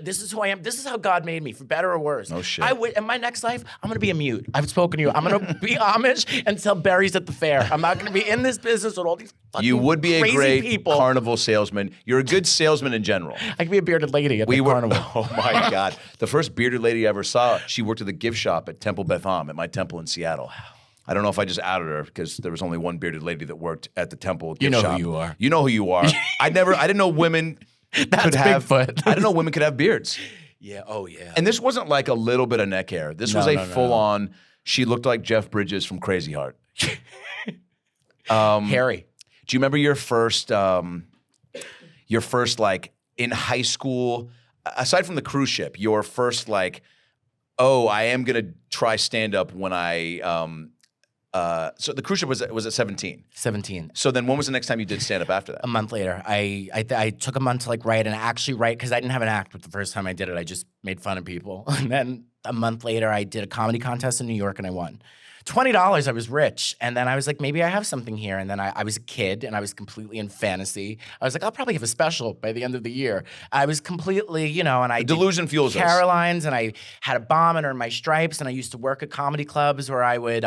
[SPEAKER 1] This is who I am. This is how God made me, for better or worse.
[SPEAKER 4] No shit.
[SPEAKER 1] In my next life, I'm going to be a mute. I've spoken to you. I'm going to be Amish and sell berries at the fair. I'm not going to be in this business with all these fucking
[SPEAKER 4] You would be a great
[SPEAKER 1] people.
[SPEAKER 4] Carnival salesman. You're a good salesman in general.
[SPEAKER 1] I could be a bearded lady at the carnival.
[SPEAKER 4] Oh my God. The first bearded lady I ever saw, she worked at the gift shop at Temple Beth Am, at my temple in Seattle. I don't know if I just outed her because there was only one bearded lady that worked at the Temple gift
[SPEAKER 1] You know
[SPEAKER 4] shop.
[SPEAKER 1] who you are.
[SPEAKER 4] You know who you are. I didn't know women could have.
[SPEAKER 1] Bigfoot.
[SPEAKER 4] I didn't know women could have beards.
[SPEAKER 1] Yeah. Oh, yeah.
[SPEAKER 4] And this wasn't like a little bit of neck hair. This was a full on. She looked like Jeff Bridges from Crazy Heart.
[SPEAKER 1] Harry.
[SPEAKER 4] Do you remember your first like in high school? Aside from the cruise ship, your first like, oh, I am gonna try stand up when I. So the cruise ship was at 17.
[SPEAKER 1] 17.
[SPEAKER 4] So then, when was the next time you did stand up after that?
[SPEAKER 1] A month later. I took a month to like write and actually write because I didn't have an act with the first time I did it. I just made fun of people. And then a month later, I did a comedy contest in New York and I won. $20, I was rich. And then I was like, maybe I have something here. And then I was a kid and I was completely in fantasy. I was like, I'll probably have a special by the end of the year. I was completely, and I
[SPEAKER 4] Delusion fuels us.
[SPEAKER 1] Caroline's and I had a bomb and earned my stripes. And I used to work at comedy clubs where I would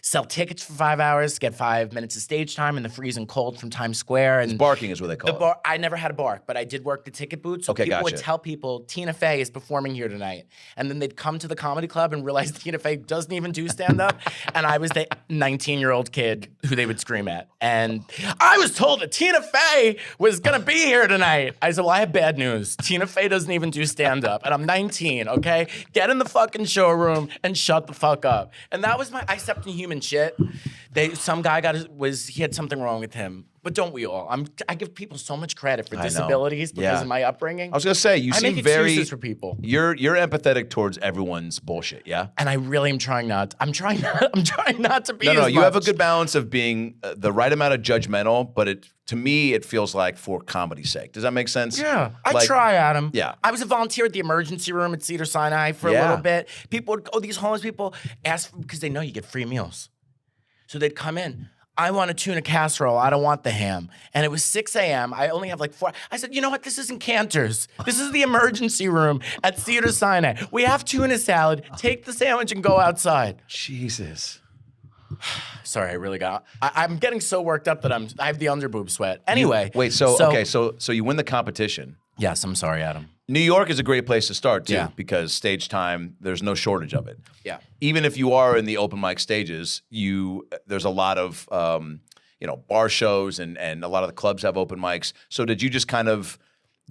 [SPEAKER 1] sell tickets for 5 hours, get 5 minutes of stage time in the freezing cold from Times Square. And
[SPEAKER 4] Barking is what they call it.
[SPEAKER 1] I never had a bark, but I did work the ticket booth. So
[SPEAKER 4] Okay,
[SPEAKER 1] people
[SPEAKER 4] gotcha.
[SPEAKER 1] would tell people, Tina Fey is performing here tonight. And then they'd come to the comedy club and realize Tina Fey doesn't even do stand-up. And I was the 19-year-old kid who they would scream at. And I was told that Tina Fey was going to be here tonight. I said, well, I have bad news. Tina Fey doesn't even do stand-up. And I'm 19, okay? Get in the fucking showroom and shut the fuck up. And that was I stepped in human shit. Some guy he had something wrong with him. But don't we all? I give people so much credit for disabilities because of my upbringing.
[SPEAKER 4] I was gonna say you
[SPEAKER 1] I
[SPEAKER 4] seem
[SPEAKER 1] make
[SPEAKER 4] very
[SPEAKER 1] excuses for people.
[SPEAKER 4] You're empathetic towards everyone's bullshit, yeah.
[SPEAKER 1] And I really am trying not. I'm trying not to be.
[SPEAKER 4] No,
[SPEAKER 1] as
[SPEAKER 4] you have a
[SPEAKER 1] much.
[SPEAKER 4] good balance of being the right amount of judgmental, but to me it feels like for comedy's sake. Does that make sense?
[SPEAKER 1] Yeah, I
[SPEAKER 4] Like-
[SPEAKER 1] try, Adam.
[SPEAKER 4] Yeah.
[SPEAKER 1] I was a volunteer at the emergency room at Cedar Sinai for a
[SPEAKER 4] Yeah.
[SPEAKER 1] little bit. People would these homeless people ask because they know you get free meals, so they'd come in. I want a tuna casserole. I don't want the ham. And it was 6 a.m. I only have like 4. I said, you know what? This isn't Cantor's. This is the emergency room at Cedar Sinai. We have tuna salad. Take the sandwich and go outside.
[SPEAKER 4] Jesus.
[SPEAKER 1] Sorry, I really got. I'm getting so worked up that I have the underboob sweat. Anyway.
[SPEAKER 4] Wait, so you win the competition.
[SPEAKER 1] Yes, I'm sorry, Adam.
[SPEAKER 4] New York is a great place to start too,
[SPEAKER 1] Yeah.
[SPEAKER 4] because stage time, there's no shortage of it.
[SPEAKER 1] Yeah.
[SPEAKER 4] Even if you are in the open mic stages, there's a lot of bar shows and a lot of the clubs have open mics. So did you just kind of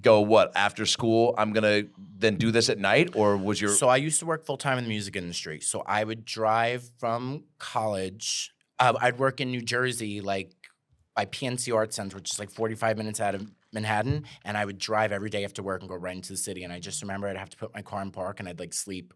[SPEAKER 4] go, what, after school, I'm gonna then do this at night, or was your?
[SPEAKER 1] So I used to work full time in the music industry. So I would drive from college. I'd work in New Jersey, like by PNC Arts Center, which is like 45 minutes out of Manhattan, and I would drive every day after work and go right into the city. And I just remember I'd have to put my car in park, and I'd like sleep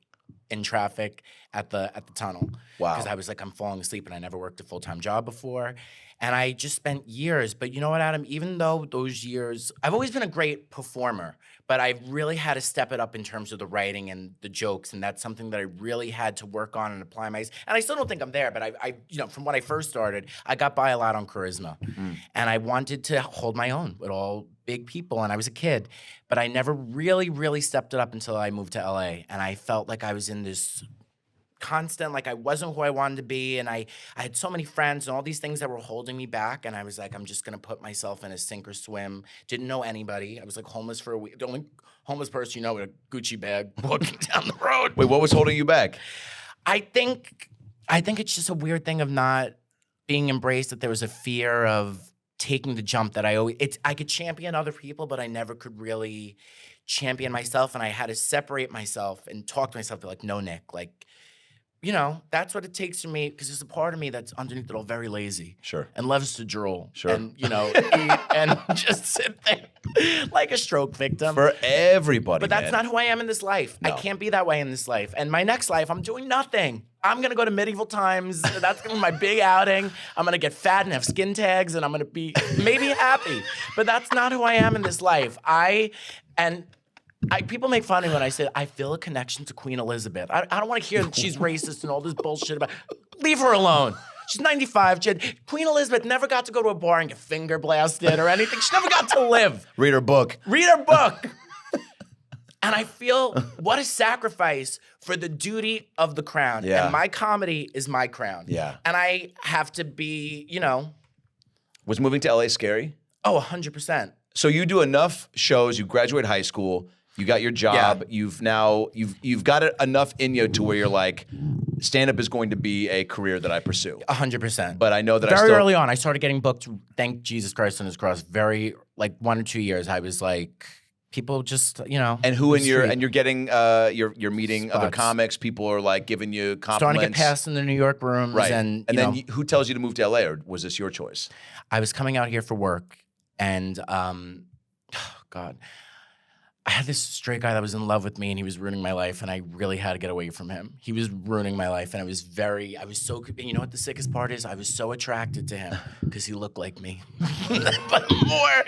[SPEAKER 1] in traffic at the tunnel.
[SPEAKER 4] Wow.
[SPEAKER 1] Because I was like, I'm falling asleep, and I never worked a full-time job before. And I just spent years. But you know what, Adam? Even though those years, I've always been a great performer, but I really had to step it up in terms of the writing and the jokes, and that's something that I really had to work on and apply and I still don't think I'm there, but I from when I first started, I got by a lot on charisma. And I wanted to hold my own with all big people, and I was a kid, but I never really, really stepped it up until I moved to LA, and I felt like I was in this constant, like I wasn't who I wanted to be, and I had so many friends and all these things that were holding me back, and I was like, I'm just gonna put myself in a sink or swim. Didn't know anybody. I was like homeless for a week. The only homeless person you know with a Gucci bag walking down the road.
[SPEAKER 4] Wait, what was holding you back?
[SPEAKER 1] I think it's just a weird thing of not being embraced, that there was a fear of taking the jump that I could champion other people, but I never could really champion myself, and I had to separate myself and talk to myself, be like, no, Nick, like, that's what it takes for me, because there's a part of me that's underneath it all very lazy.
[SPEAKER 4] Sure.
[SPEAKER 1] And loves to drool.
[SPEAKER 4] Sure.
[SPEAKER 1] And, eat and just sit there like a stroke victim.
[SPEAKER 4] For everybody,
[SPEAKER 1] But that's
[SPEAKER 4] man.
[SPEAKER 1] not who I am in this life.
[SPEAKER 4] No.
[SPEAKER 1] I can't be that way in this life. And my next life, I'm doing nothing. I'm going to go to medieval times. That's going to be my big outing. I'm going to get fat and have skin tags, and I'm going to be maybe happy. But that's not who I am in this life. People make fun of me when I say I feel a connection to Queen Elizabeth. I don't want to hear that she's racist and all this bullshit about. Leave her alone. She's 95. Queen Elizabeth never got to go to a bar and get finger blasted or anything. She never got to live.
[SPEAKER 4] Read her book.
[SPEAKER 1] Read her book. And I feel what a sacrifice for the duty of the crown.
[SPEAKER 4] Yeah.
[SPEAKER 1] And my comedy is my crown.
[SPEAKER 4] Yeah.
[SPEAKER 1] And I have to be,
[SPEAKER 4] Was moving to LA scary?
[SPEAKER 1] 100%.
[SPEAKER 4] So you do enough shows, you graduate high school, You got your job. Yeah. You've got it enough in you to where you're like, stand-up is going to be a career that I pursue.
[SPEAKER 1] 100%.
[SPEAKER 4] But I know that
[SPEAKER 1] very early on, I started getting booked. Thank Jesus Christ on His cross. Very like 1 or 2 years, I was like, people just
[SPEAKER 4] And who in your and you're getting you're meeting
[SPEAKER 1] Spots.
[SPEAKER 4] other comics. People are like giving you compliments.
[SPEAKER 1] Starting to get passed in the New York rooms,
[SPEAKER 4] right?
[SPEAKER 1] And
[SPEAKER 4] then who tells you to move to LA, or was this your choice?
[SPEAKER 1] I was coming out here for work, and God. I had this straight guy that was in love with me, and he was ruining my life, and I really had to get away from him. He was ruining my life, and I was so, you know what the sickest part is? I was so attracted to him because he looked like me. But more.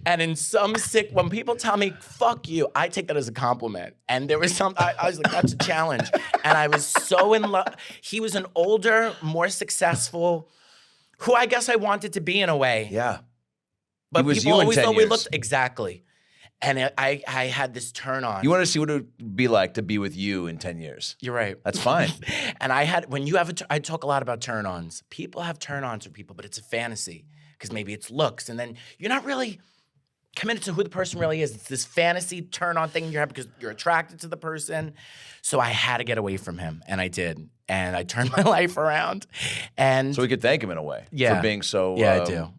[SPEAKER 1] And in some when people tell me, fuck you, I take that as a compliment. And there was I was like, that's a challenge. And I was so in love. He was an older, more successful, who I guess I wanted to be in a way.
[SPEAKER 4] Yeah.
[SPEAKER 1] But
[SPEAKER 4] he was
[SPEAKER 1] people
[SPEAKER 4] you
[SPEAKER 1] always
[SPEAKER 4] in 10
[SPEAKER 1] thought we
[SPEAKER 4] years.
[SPEAKER 1] looked, exactly. And I had this turn on.
[SPEAKER 4] You want to see what it would be like to be with you in 10 years.
[SPEAKER 1] You're right.
[SPEAKER 4] That's fine.
[SPEAKER 1] And I talk a lot about turn-ons. People have turn-ons for people, but it's a fantasy because maybe it's looks. And then you're not really committed to who the person really is. It's this fantasy turn-on thing you have because you're attracted to the person. So I had to get away from him, and I did. And I turned my life around. And
[SPEAKER 4] so we could thank him in a way for being so,
[SPEAKER 1] I do.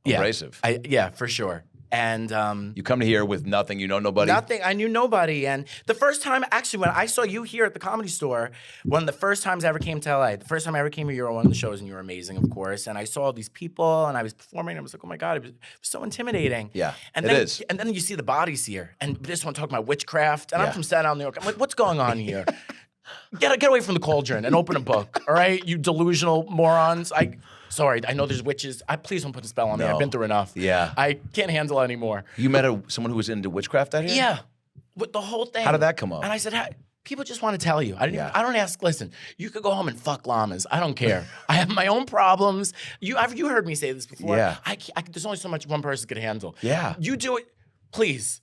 [SPEAKER 4] abrasive.
[SPEAKER 1] Yeah, for sure. And
[SPEAKER 4] you come here with nothing, you know nobody?
[SPEAKER 1] Nothing. I knew nobody. And the first time, actually, when I saw you here at the Comedy Store, one of the first times I ever came to LA, the first time I ever came here, you were on one of the shows, and you were amazing, of course. And I saw all these people, and I was performing, and I was like, oh my God, it was so intimidating.
[SPEAKER 4] Yeah,
[SPEAKER 1] and
[SPEAKER 4] it
[SPEAKER 1] then,
[SPEAKER 4] is.
[SPEAKER 1] And then you see the bodies here, and this one talking about witchcraft, and I'm from Staten, New York. I'm like, what's going on here? Get away from the cauldron and open a book, all right? You delusional morons. Sorry, I know there's witches. Please don't put a spell on me. I've been through enough.
[SPEAKER 4] Yeah.
[SPEAKER 1] I can't handle it anymore.
[SPEAKER 4] You met someone who was into witchcraft out here?
[SPEAKER 1] Yeah. With the whole thing.
[SPEAKER 4] How did that come up?
[SPEAKER 1] And I said, people just want to tell you. I don't ask, listen, you could go home and fuck llamas. I don't care. I have my own problems. You heard me say this before.
[SPEAKER 4] Yeah.
[SPEAKER 1] There's only so much one person could handle.
[SPEAKER 4] Yeah.
[SPEAKER 1] You do it, please.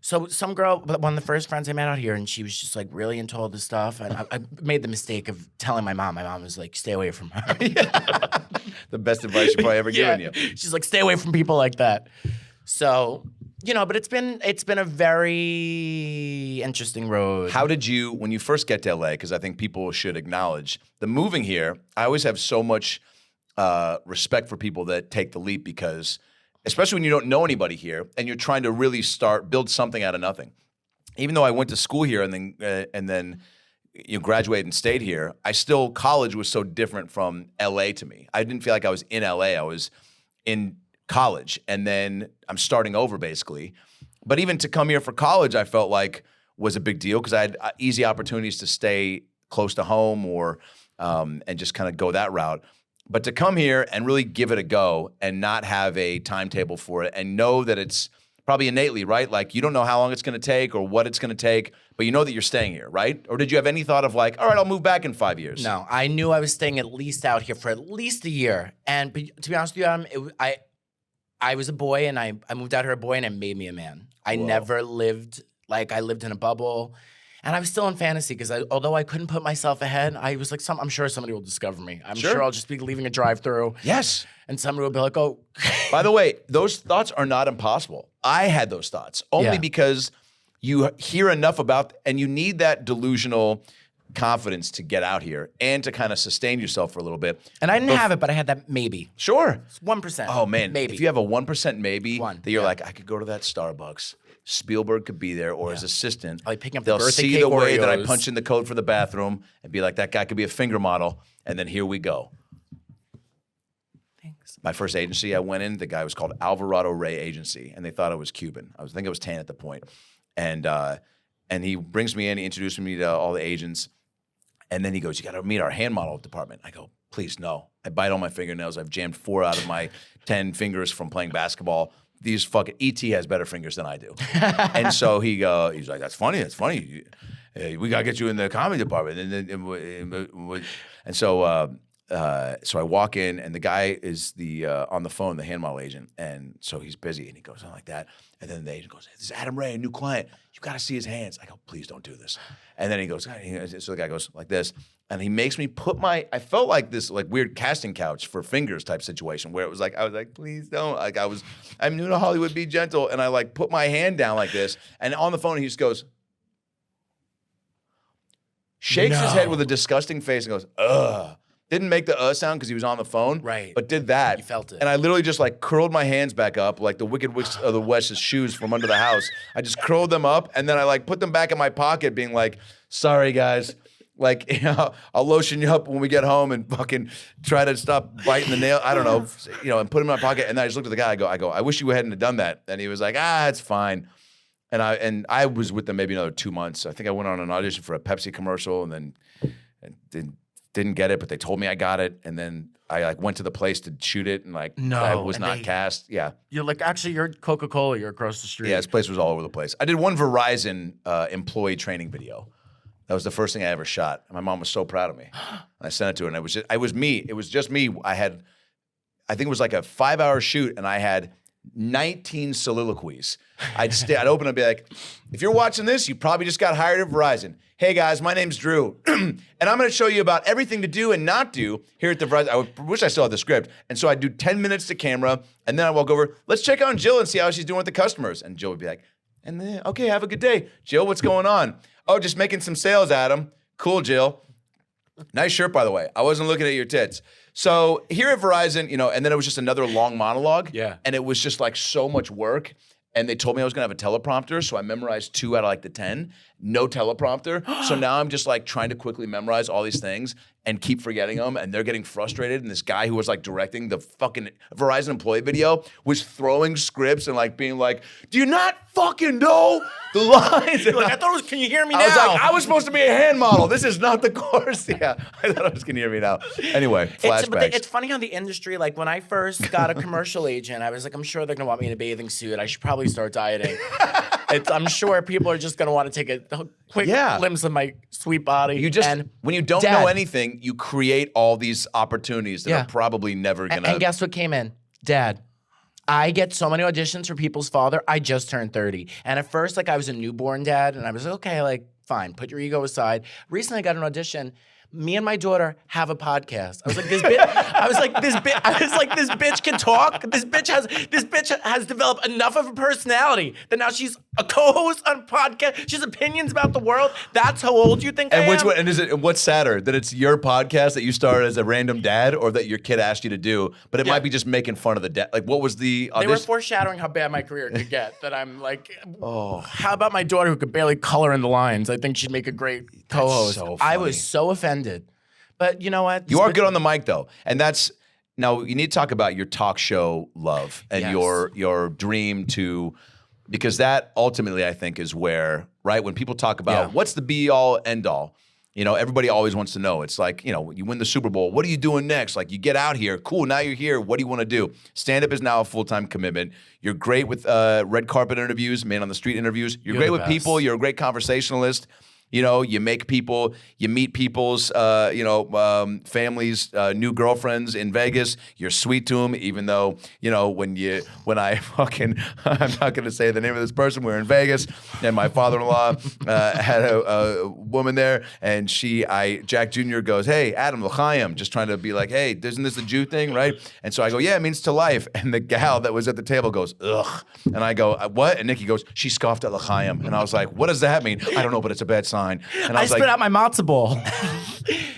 [SPEAKER 1] So some girl, one of the first friends I met out here, and she was just like really into all this stuff. And I made the mistake of telling my mom. My mom was like, stay away from her.
[SPEAKER 4] The best advice you've probably ever given you.
[SPEAKER 1] She's like, stay away from people like that. So, but it's been a very interesting road.
[SPEAKER 4] How did you, when you first get to LA, because I think people should acknowledge, the moving here, I always have so much respect for people that take the leap because especially when you don't know anybody here and you're trying to really build something out of nothing. Even though I went to school here and then graduated and stayed here, college was so different from LA to me. I didn't feel like I was in LA. I was in college, and then I'm starting over basically. But even to come here for college, I felt like was a big deal because I had easy opportunities to stay close to home or and just kind of go that route. But to come here and really give it a go and not have a timetable for it and know that it's probably innately, right? Like you don't know how long it's going to take or what it's going to take, but you know that you're staying here, right? Or did you have any thought of like, all right, I'll move back in 5 years?
[SPEAKER 1] No, I knew I was staying at least out here for at least a year. And to be honest with you, Adam, I was a boy and I moved out here a boy and it made me a man. I never lived, I lived in a bubble. And I was still in fantasy because although I couldn't put myself ahead, I was like, I'm sure somebody will discover me. I'm sure I'll just be leaving a drive-through.
[SPEAKER 4] Yes.
[SPEAKER 1] And somebody will be like, oh.
[SPEAKER 4] By the way, those thoughts are not impossible. I had those thoughts only because you hear enough about, and you need that delusional confidence to get out here and to kind of sustain yourself for a little bit.
[SPEAKER 1] And I didn't have it, but I had that maybe.
[SPEAKER 4] Sure.
[SPEAKER 1] It's 1%.
[SPEAKER 4] Oh, man.
[SPEAKER 1] Maybe.
[SPEAKER 4] If you have a 1% maybe, that you're like, I could go to that Starbucks. Spielberg could be there, or his assistant.
[SPEAKER 1] Like picking up
[SPEAKER 4] They'll
[SPEAKER 1] the birthday
[SPEAKER 4] see
[SPEAKER 1] cake
[SPEAKER 4] the way
[SPEAKER 1] Oreos.
[SPEAKER 4] that I punch in the code for the bathroom and be like, that guy could be a finger model, and then here we go.
[SPEAKER 1] Thanks.
[SPEAKER 4] My first agency I went in, the guy was called Alvarado Ray Agency, and they thought I was Cuban. I think I was tan at the point. And he brings me in, he introduced me to all the agents, and then he goes, you got to meet our hand model department. I go, please, no. I bite on my fingernails. I've jammed 4 out of my 10 fingers from playing basketball. These fucking E.T. has better fingers than I do. And so he's like, that's funny. We got to get you in the comedy department. And so So I walk in, and the guy is the on the phone, the hand model agent, and so he's busy, and he goes on like that, and then the agent goes, "This is Adam Ray, a new client. You got to see his hands." I go, "Please don't do this." And then he goes, so the guy goes like this, and he makes me put I felt like this like weird casting couch for fingers type situation where it was like I was like, "Please don't." Like I'm new to Hollywood, be gentle, and I like put my hand down like this, and on the phone he just goes, shakes his head with a disgusting face, and goes, "Ugh." Didn't make the sound because he was on the phone,
[SPEAKER 1] right?
[SPEAKER 4] But did that.
[SPEAKER 1] You felt it.
[SPEAKER 4] And I literally just like curled my hands back up like the Wicked Witch of the West's shoes from under the house. I just curled them up, and then I like put them back in my pocket being like, "Sorry, guys. Like, you know, I'll lotion you up when we get home and fucking try to stop biting the nail." I don't know, you know, and put them in my pocket. And then I just looked at the guy. I go, "I wish you hadn't have done that." And he was like, "It's fine." And I was with them maybe another 2 months. I think I went on an audition for a Pepsi commercial, and then didn't get it, but they told me I got it, and then I like went to the place to shoot it, and like I was not cast. Yeah,
[SPEAKER 1] you're like, actually, you're Coca-Cola. You're across the street.
[SPEAKER 4] Yeah, this place was all over the place. I did one Verizon employee training video. That was the first thing I ever shot. And my mom was so proud of me. And I sent it to her, and it was me. It was just me. I think it was like a 5-hour shoot, and I had 19 soliloquies. I'd open and be like, "If you're watching this, you probably just got hired at Verizon. Hey guys, my name's Drew, and I'm going to show you about everything to do and not do here at the Verizon." I wish I still had the script. And so I'd do 10 minutes to camera, and then I walk over, "Let's check on Jill and see how she's doing with the customers." And Jill would be like, "And then, okay, have a good day. Jill, what's going on?" "Oh, just making some sales, Adam." "Cool, Jill. Nice shirt, by the way. I wasn't looking at your tits." So here at Verizon, you know, and then it was just another long monologue.
[SPEAKER 1] Yeah.
[SPEAKER 4] And it was just like so much work. And they told me I was gonna have a teleprompter, so I memorized 2 out of like the 10. No teleprompter. So now I'm just like trying to quickly memorize all these things and keep forgetting them, and they're getting frustrated. And this guy who was like directing the fucking Verizon employee video was throwing scripts and like being like, "Do you not fucking know the lines?"
[SPEAKER 1] You're like, "I thought it was, can you hear me now?"
[SPEAKER 4] I was like, "I was supposed to be a hand model. This is not the course." Yeah, I thought it was can you hear me now. Anyway, flashbacks.
[SPEAKER 1] It's funny how the industry, like when I first got a commercial agent, I was like, I'm sure they're gonna want me in a bathing suit. I should probably start dieting. I'm sure people are just gonna want to take a quick glimpse of my sweet body.
[SPEAKER 4] You just when you don't know anything, you create all these opportunities that are probably never gonna.
[SPEAKER 1] And guess what came in? Dad. I get so many auditions for people's father. I just turned 30. And at first, like, I was a newborn dad, and I was like, okay, like, fine, put your ego aside. Recently, I got an audition. Me and my daughter have a podcast. I was like, this bitch can talk. This bitch has developed enough of a personality that now she's a co-host on a podcast. She has opinions about the world. That's how old you think I am?
[SPEAKER 4] Which one? And what's sadder, that it's your podcast that you started as a random dad, or that your kid asked you to do? But it might be just making fun of the dad. Like, what was the audition?
[SPEAKER 1] They were foreshadowing how bad my career could get. That I'm like, how about my daughter who could barely color in the lines? I think she'd make a great co-host.
[SPEAKER 4] So
[SPEAKER 1] I was so offended. But you know what?
[SPEAKER 4] You are good on the mic, though. And that's, now you need to talk about your talk show love and your dream to, because that ultimately I think is where, right, when people talk about what's the be all end all, you know, everybody always wants to know. It's like, you know, you win the Super Bowl. What are you doing next? Like, you get out here. Cool, now you're here. What do you want to do? Stand-up is now a full-time commitment. You're great with red carpet interviews, man on the street interviews. You're great with people. You're a great conversationalist. You know, you meet people's, families, new girlfriends in Vegas. You're sweet to them, even though, you know, I'm not going to say the name of this person. We're in Vegas, and my father-in-law had a woman there, and Jack Jr. goes, "Hey, Adam, l'chaim," just trying to be like, "Hey, isn't this a Jew thing, right?" And so I go, "Yeah, it means to life." And the gal that was at the table goes, "Ugh," and I go, "What?" And Nicky goes, "She scoffed at l'chaim," and I was like, "What does that mean?" "I don't know, but it's a bad sign." And
[SPEAKER 1] I spit out my matzo ball.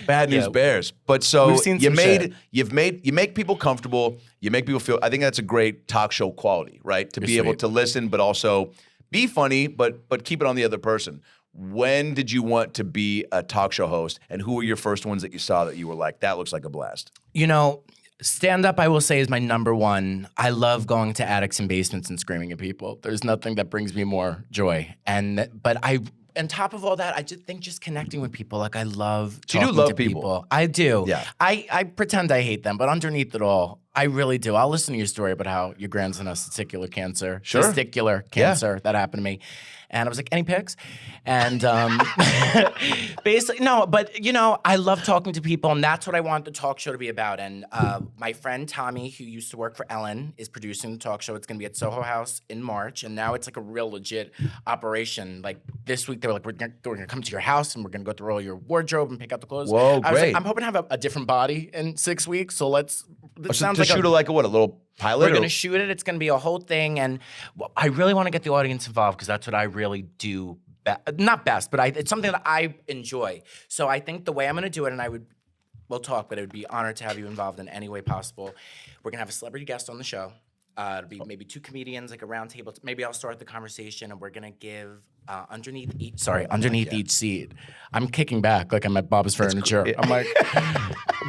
[SPEAKER 4] Bad news bears. But so you make people comfortable. You make people feel. I think that's a great talk show quality, right? To be able to listen, but also be funny, but keep it on the other person. When did you want to be a talk show host, and who were your first ones that you saw that you were like, that looks like a blast?
[SPEAKER 1] You know, stand-up, I will say, is my number one. I love going to attics and basements and screaming at people. There's nothing that brings me more joy. But on top of all that, I just think just connecting with people. Like, I love talking to people. I do.
[SPEAKER 4] Yeah.
[SPEAKER 1] I pretend I hate them, but underneath it all, I really do. I'll listen to your story about how your grandson has testicular cancer.
[SPEAKER 4] Sure.
[SPEAKER 1] Testicular cancer that happened to me. And I was like, any pics? And basically, no, but you know, I love talking to people, and that's what I want the talk show to be about. And my friend Tommy, who used to work for Ellen, is producing the talk show. It's going to be at Soho House in March, and now it's like a real legit operation. Like this week, they were like, we're going to come to your house, and we're going to go through all your wardrobe and pick out the clothes.
[SPEAKER 4] Whoa,
[SPEAKER 1] I was
[SPEAKER 4] great.
[SPEAKER 1] like, I'm hoping to have a different body in 6 weeks, so let's.
[SPEAKER 4] To shoot a little pilot?
[SPEAKER 1] We're going to shoot it. It's going to be a whole thing. And I really want to get the audience involved because that's what I really do. Not best, but it's something that I enjoy. So I think the way I'm going to do it, and we'll talk, but it would be honored to have you involved in any way possible. We're going to have a celebrity guest on the show. It'll be maybe 2 comedians, like a round table. Maybe I'll start the conversation, and we're going to give underneath each seat. I'm kicking back like I'm at Bob's Furniture. I'm like,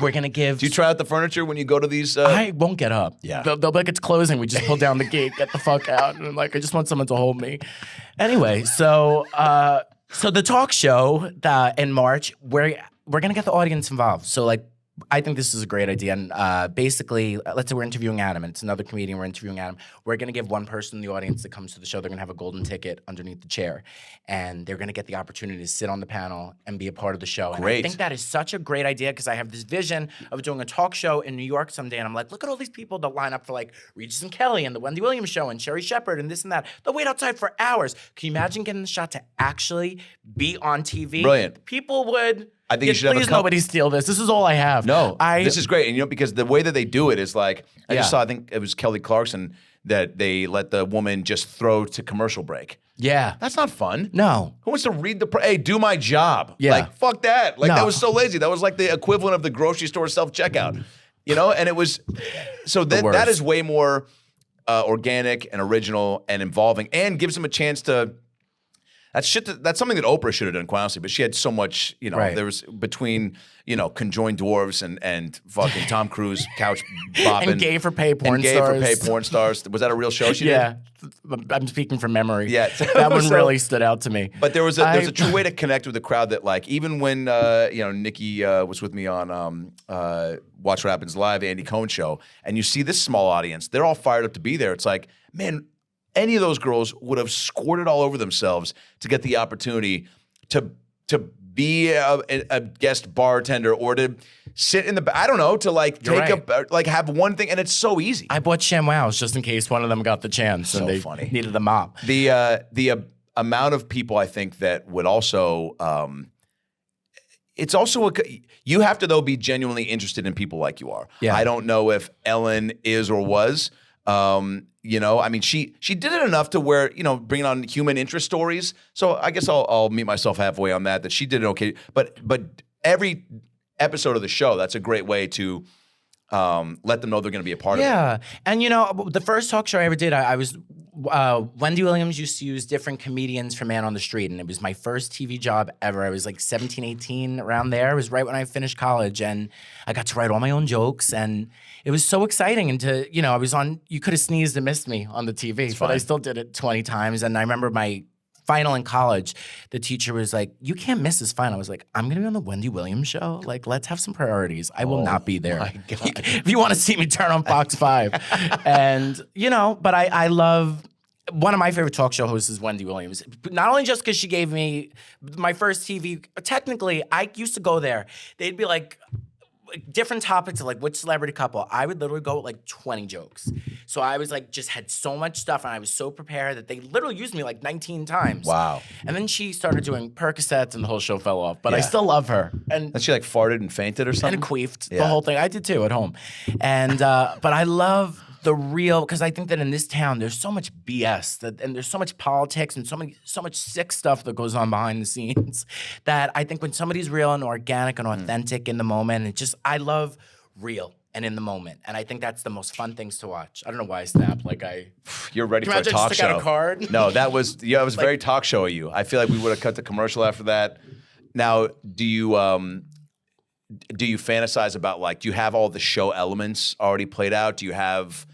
[SPEAKER 1] we're going to give.
[SPEAKER 4] Do you try out the furniture when you go to these?
[SPEAKER 1] I won't get up.
[SPEAKER 4] Yeah.
[SPEAKER 1] They'll be like, it's closing. We just pull down the gate, get the fuck out. And I'm like, I just want someone to hold me. Anyway, so the talk show in March, we're going to get the audience involved. So like, I think this is a great idea. And basically, let's say we're interviewing Adam, and it's another comedian, we're interviewing Adam. We're going to give one person in the audience that comes to the show, they're going to have a golden ticket underneath the chair. And they're going to get the opportunity to sit on the panel and be a part of the show. And
[SPEAKER 4] Great.
[SPEAKER 1] I think that is such a great idea because I have this vision of doing a talk show in New York someday. And I'm like, look at all these people that line up for like Regis and Kelly and the Wendy Williams Show and Sherry Shepherd and this and that. They'll wait outside for hours. Can you imagine getting the shot to actually be on TV?
[SPEAKER 4] Brilliant.
[SPEAKER 1] People would...
[SPEAKER 4] I think you should have a
[SPEAKER 1] please nobody steal this. This is all I have.
[SPEAKER 4] No, this is great. And you know, because the way that they do it is like, I just saw, I think it was Kelly Clarkson, that they let the woman just throw to commercial break.
[SPEAKER 1] Yeah.
[SPEAKER 4] That's not fun.
[SPEAKER 1] No.
[SPEAKER 4] Who wants to read hey, do my job.
[SPEAKER 1] Yeah.
[SPEAKER 4] Like, fuck that. Like,
[SPEAKER 1] No.
[SPEAKER 4] that was so lazy. That was like the equivalent of the grocery store self-checkout. You know? And it was, so that is way more organic and original and involving and gives them a chance to, that's something that Oprah should have done, quite honestly. But she had so much, you know, there was between, you know, conjoined dwarves and fucking Tom Cruise couch bopping.
[SPEAKER 1] And gay for pay porn
[SPEAKER 4] and gay
[SPEAKER 1] stars.
[SPEAKER 4] for pay porn stars. Was that a real show she did?
[SPEAKER 1] I'm speaking from memory.
[SPEAKER 4] Yeah.
[SPEAKER 1] That one really stood out to me.
[SPEAKER 4] But there's a true way to connect with the crowd that, like, even when, you know, Nicky was with me on Watch What Happens Live, Andy Cohen show, and you see this small audience, they're all fired up to be there. It's like, man, any of those girls would have squirted all over themselves to get the opportunity to be a guest bartender or to sit in the, I don't know, to like have one thing, and it's so easy.
[SPEAKER 1] I bought ShamWows just in case one of them got the chance and they needed the mop.
[SPEAKER 4] The amount of people I think that would also, it's also you have to though be genuinely interested in people like you are.
[SPEAKER 1] Yeah.
[SPEAKER 4] I don't know if Ellen is or was. You know, I mean, she did it enough to where, you know, bringing on human interest stories. So I guess I'll meet myself halfway on that she did it okay. But every episode of the show, that's a great way to let them know they're going to be a part of it.
[SPEAKER 1] Yeah. And, you know, the first talk show I ever did, I was Wendy Williams used to use different comedians for Man on the Street, and it was my first TV job ever. I was like 17, 18, around there. It was right when I finished college, and I got to write all my own jokes, and it was so exciting. And to, you know, I was on, you could have sneezed and missed me on the TV, but I still did it 20 times. And I remember my final in college, the teacher was like, you can't miss this final. I was like, I'm going to be on the Wendy Williams Show. Like, let's have some priorities. I will not be there. If you want to see me, turn on Fox 5. And, you know, but I love, one of my favorite talk show hosts is Wendy Williams. Not only just because she gave me my first TV, technically, I used to go there. They'd be like, different topics of like which celebrity couple. I would literally go with like 20 jokes. So I was like, just had so much stuff, and I was so prepared that they literally used me like 19 times.
[SPEAKER 4] Wow.
[SPEAKER 1] And then she started doing Percocets and the whole show fell off. But I still love her. And
[SPEAKER 4] she like farted and fainted or something?
[SPEAKER 1] And queefed the whole thing. I did too at home. And but I love the real, because I think that in this town there's so much BS and there's so much politics and so much sick stuff that goes on behind the scenes that I think when somebody's real and organic and authentic in the moment, it just, I love real and in the moment, and I think that's the most fun things to watch. I don't know why I snapped like I.
[SPEAKER 4] You're ready for a
[SPEAKER 1] imagine I
[SPEAKER 4] talk
[SPEAKER 1] just took
[SPEAKER 4] show.
[SPEAKER 1] out a card?
[SPEAKER 4] No, that was very talk show of you. I feel like we would have cut the commercial after that. Now, do you fantasize about, like, do you have all the show elements already played out? Do you have,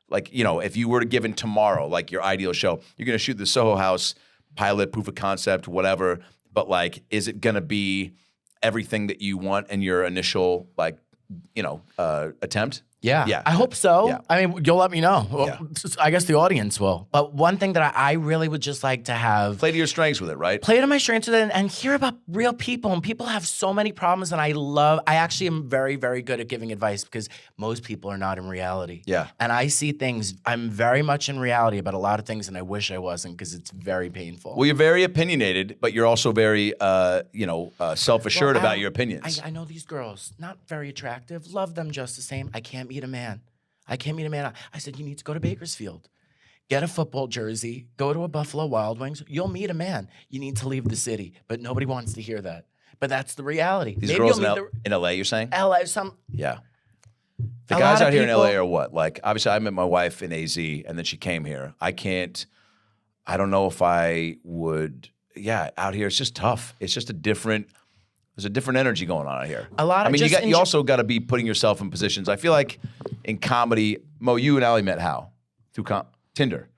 [SPEAKER 4] like, you know, if you were given tomorrow, like, your ideal show, you're going to shoot the Soho House pilot, proof of concept, whatever, but, like, is it going to be everything that you want in your initial, like, you know, attempt?
[SPEAKER 1] Yeah. I hope so.
[SPEAKER 4] Yeah.
[SPEAKER 1] I mean, you'll let me know. Well,
[SPEAKER 4] Yeah.
[SPEAKER 1] I guess the audience will. But one thing that I really would just like to have.
[SPEAKER 4] Play to your strengths with it, right?
[SPEAKER 1] Play to my strengths with it and hear about real people. And people have so many problems. And I actually am very, very good at giving advice because most people are not in reality.
[SPEAKER 4] Yeah.
[SPEAKER 1] And I see things, I'm very much in reality about a lot of things. And I wish I wasn't because it's very painful.
[SPEAKER 4] Well, you're very opinionated, but you're also very, self-assured about your opinions.
[SPEAKER 1] I know these girls, not very attractive, love them just the same. I can't meet a man. I said, you need to go to Bakersfield. Get a football jersey. Go to a Buffalo Wild Wings. You'll meet a man. You need to leave the city. But nobody wants to hear that. But that's the reality.
[SPEAKER 4] These
[SPEAKER 1] Maybe
[SPEAKER 4] girls
[SPEAKER 1] you'll
[SPEAKER 4] in LA, you're saying?
[SPEAKER 1] LA,
[SPEAKER 4] Yeah. The
[SPEAKER 1] A
[SPEAKER 4] guys
[SPEAKER 1] lot of
[SPEAKER 4] out here in
[SPEAKER 1] people-
[SPEAKER 4] LA are what? Like, obviously, I met my wife in AZ, and then she came here. I don't know if I would. Yeah, out here, it's just tough. It's just there's a different energy going on out here. You also got to be putting yourself in positions. I feel like in comedy, Mo, you and Ali met how? Through Tinder.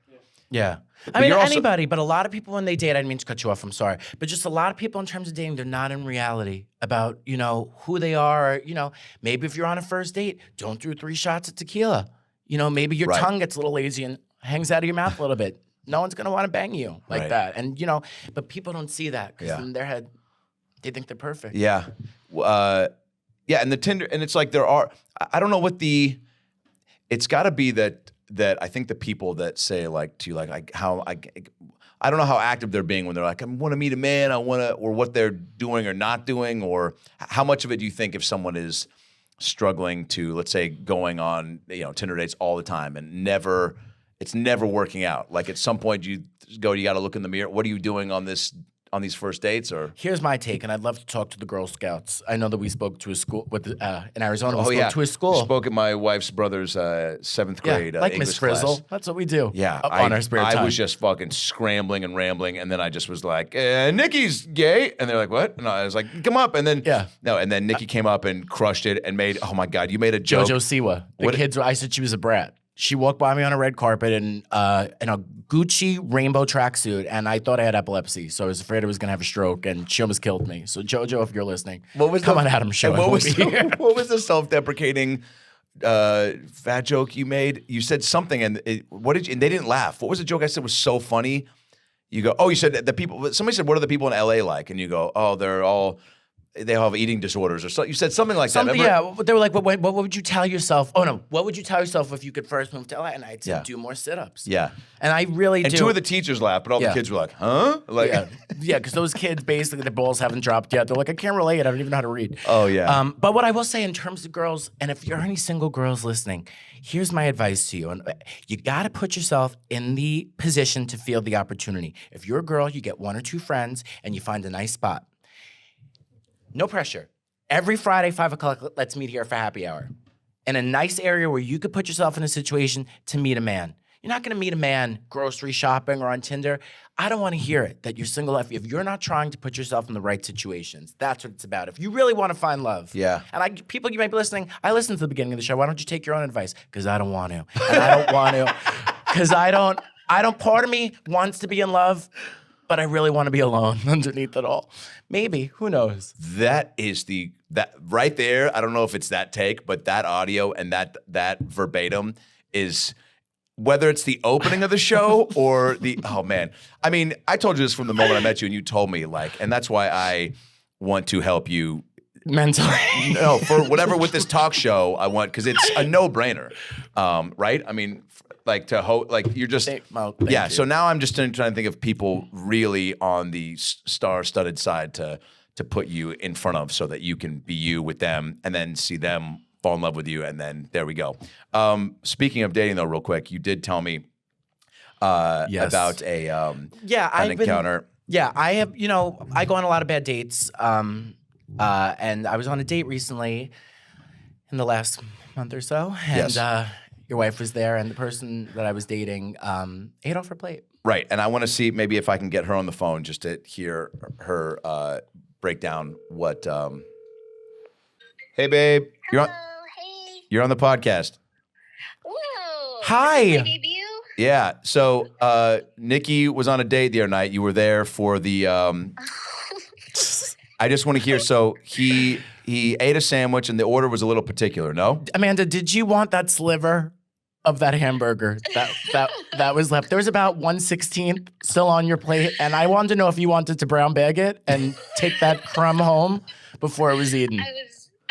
[SPEAKER 1] Yeah.
[SPEAKER 4] But you're also-
[SPEAKER 1] Anybody, but a lot of people when they date, I didn't mean to cut you off, I'm sorry. But just a lot of people in terms of dating, they're not in reality about, who they are. Or, maybe if you're on a first date, don't do 3 shots of tequila. Maybe your
[SPEAKER 4] Right.
[SPEAKER 1] tongue gets a little lazy and hangs out of your mouth a little bit. No one's going to want to bang you like
[SPEAKER 4] Right.
[SPEAKER 1] that. And, but people don't see that because in their head, they think they're perfect.
[SPEAKER 4] Yeah. And the Tinder, and it's like I don't know what it's got to be that I think the people that say like to you, like I don't know how active they're being when they're like, I want to meet a man, or what they're doing or not doing, or how much of it do you think if someone is struggling to, let's say, going on, Tinder dates all the time and it's never working out. Like at some point you got to look in the mirror. What are you doing on these first dates? Or
[SPEAKER 1] here's my take, and I'd love to talk to the Girl Scouts. I know that we spoke to a school in Arizona. We spoke to a school.
[SPEAKER 4] We spoke at my wife's brother's 7th grade
[SPEAKER 1] like
[SPEAKER 4] English
[SPEAKER 1] Miss Frizzle.
[SPEAKER 4] class.
[SPEAKER 1] That's what we do.
[SPEAKER 4] Yeah,
[SPEAKER 1] on our spare time.
[SPEAKER 4] I was just fucking scrambling and rambling, and then I just was like, "Nikki's gay," and they're like, "What?" And I was like, "Come up," and then and then Nikki came up and crushed it and made. Oh my God, you made a joke.
[SPEAKER 1] JoJo Siwa. The kids. I said she was a brat. She walked by me on a red carpet in a Gucci rainbow tracksuit, and I thought I had epilepsy, so I was afraid I was going to have a stroke, and she almost killed me. So JoJo, if you're listening, come on, Adam, show
[SPEAKER 4] what was the self-deprecating fat joke you made? You said something, and and they didn't laugh. What was the joke I said was so funny? You go, you said somebody said, what are the people in LA like? And you go, they all have eating disorders or so. You said something like that. Remember?
[SPEAKER 1] Yeah, they were like, what would you tell yourself? Oh, no. What would you tell yourself if you could first move to LA? And I'd say, do more sit-ups.
[SPEAKER 4] Yeah.
[SPEAKER 1] And I really do.
[SPEAKER 4] And 2 of the teachers laughed, but all the kids were like, huh? Like,
[SPEAKER 1] because those kids, basically, their balls haven't dropped yet. They're like, I can't relate. I don't even know how to read.
[SPEAKER 4] Oh, yeah.
[SPEAKER 1] But what I will say in terms of girls, and if you're any single girls listening, here's my advice to you. And you got to put yourself in the position to feel the opportunity. If you're a girl, you get 1 or 2 friends, and you find a nice spot. No pressure. Every Friday, 5 o'clock, let's meet here for happy hour. In a nice area where you could put yourself in a situation to meet a man. You're not going to meet a man grocery shopping or on Tinder. I don't want to hear it, that you're single. If you're not trying to put yourself in the right situations, that's what it's about. If you really want to find love.
[SPEAKER 4] Yeah.
[SPEAKER 1] And people, you might be listening, I listened to the beginning of the show. Why don't you take your own advice? Because I don't want to. And I don't want to. Because I don't, part of me wants to be in love, but I really want to be alone underneath it all. Maybe, who knows?
[SPEAKER 4] That is that right there. I don't know if it's that take, but that audio and that verbatim is, whether it's the opening of the show or oh man. I mean, I told you this from the moment I met you, and you told me and that's why I want to help you
[SPEAKER 1] mentally.
[SPEAKER 4] No, for whatever with this talk show, I want, because it's a no-brainer, right? I mean, you're just
[SPEAKER 1] thank
[SPEAKER 4] yeah.
[SPEAKER 1] you.
[SPEAKER 4] So now I'm just trying to think of people really on the star-studded side to put you in front of, so that you can be you with them, and then see them fall in love with you, and then there we go. Speaking of dating, though, real quick, you did tell me about an encounter.
[SPEAKER 1] I have. I go on a lot of bad dates, and I was on a date recently in the last month or so, and your wife was there, and the person that I was dating ate off her plate.
[SPEAKER 4] Right, and I want to see maybe if I can get her on the phone just to hear her break down what. Hey, babe,
[SPEAKER 3] Hey.
[SPEAKER 4] you're on the podcast.
[SPEAKER 3] Whoa.
[SPEAKER 1] Hi.
[SPEAKER 3] Is this my debut?
[SPEAKER 4] Yeah. So Nicky was on a date the other night. You were there for the. I just want to hear. So he he ate a sandwich and the order was a little particular. No,
[SPEAKER 1] Amanda, did you want that sliver of that hamburger that was left? There was about 1/16 still on your plate, and I wanted to know if you wanted to brown bag it and take that crumb home before it was eaten.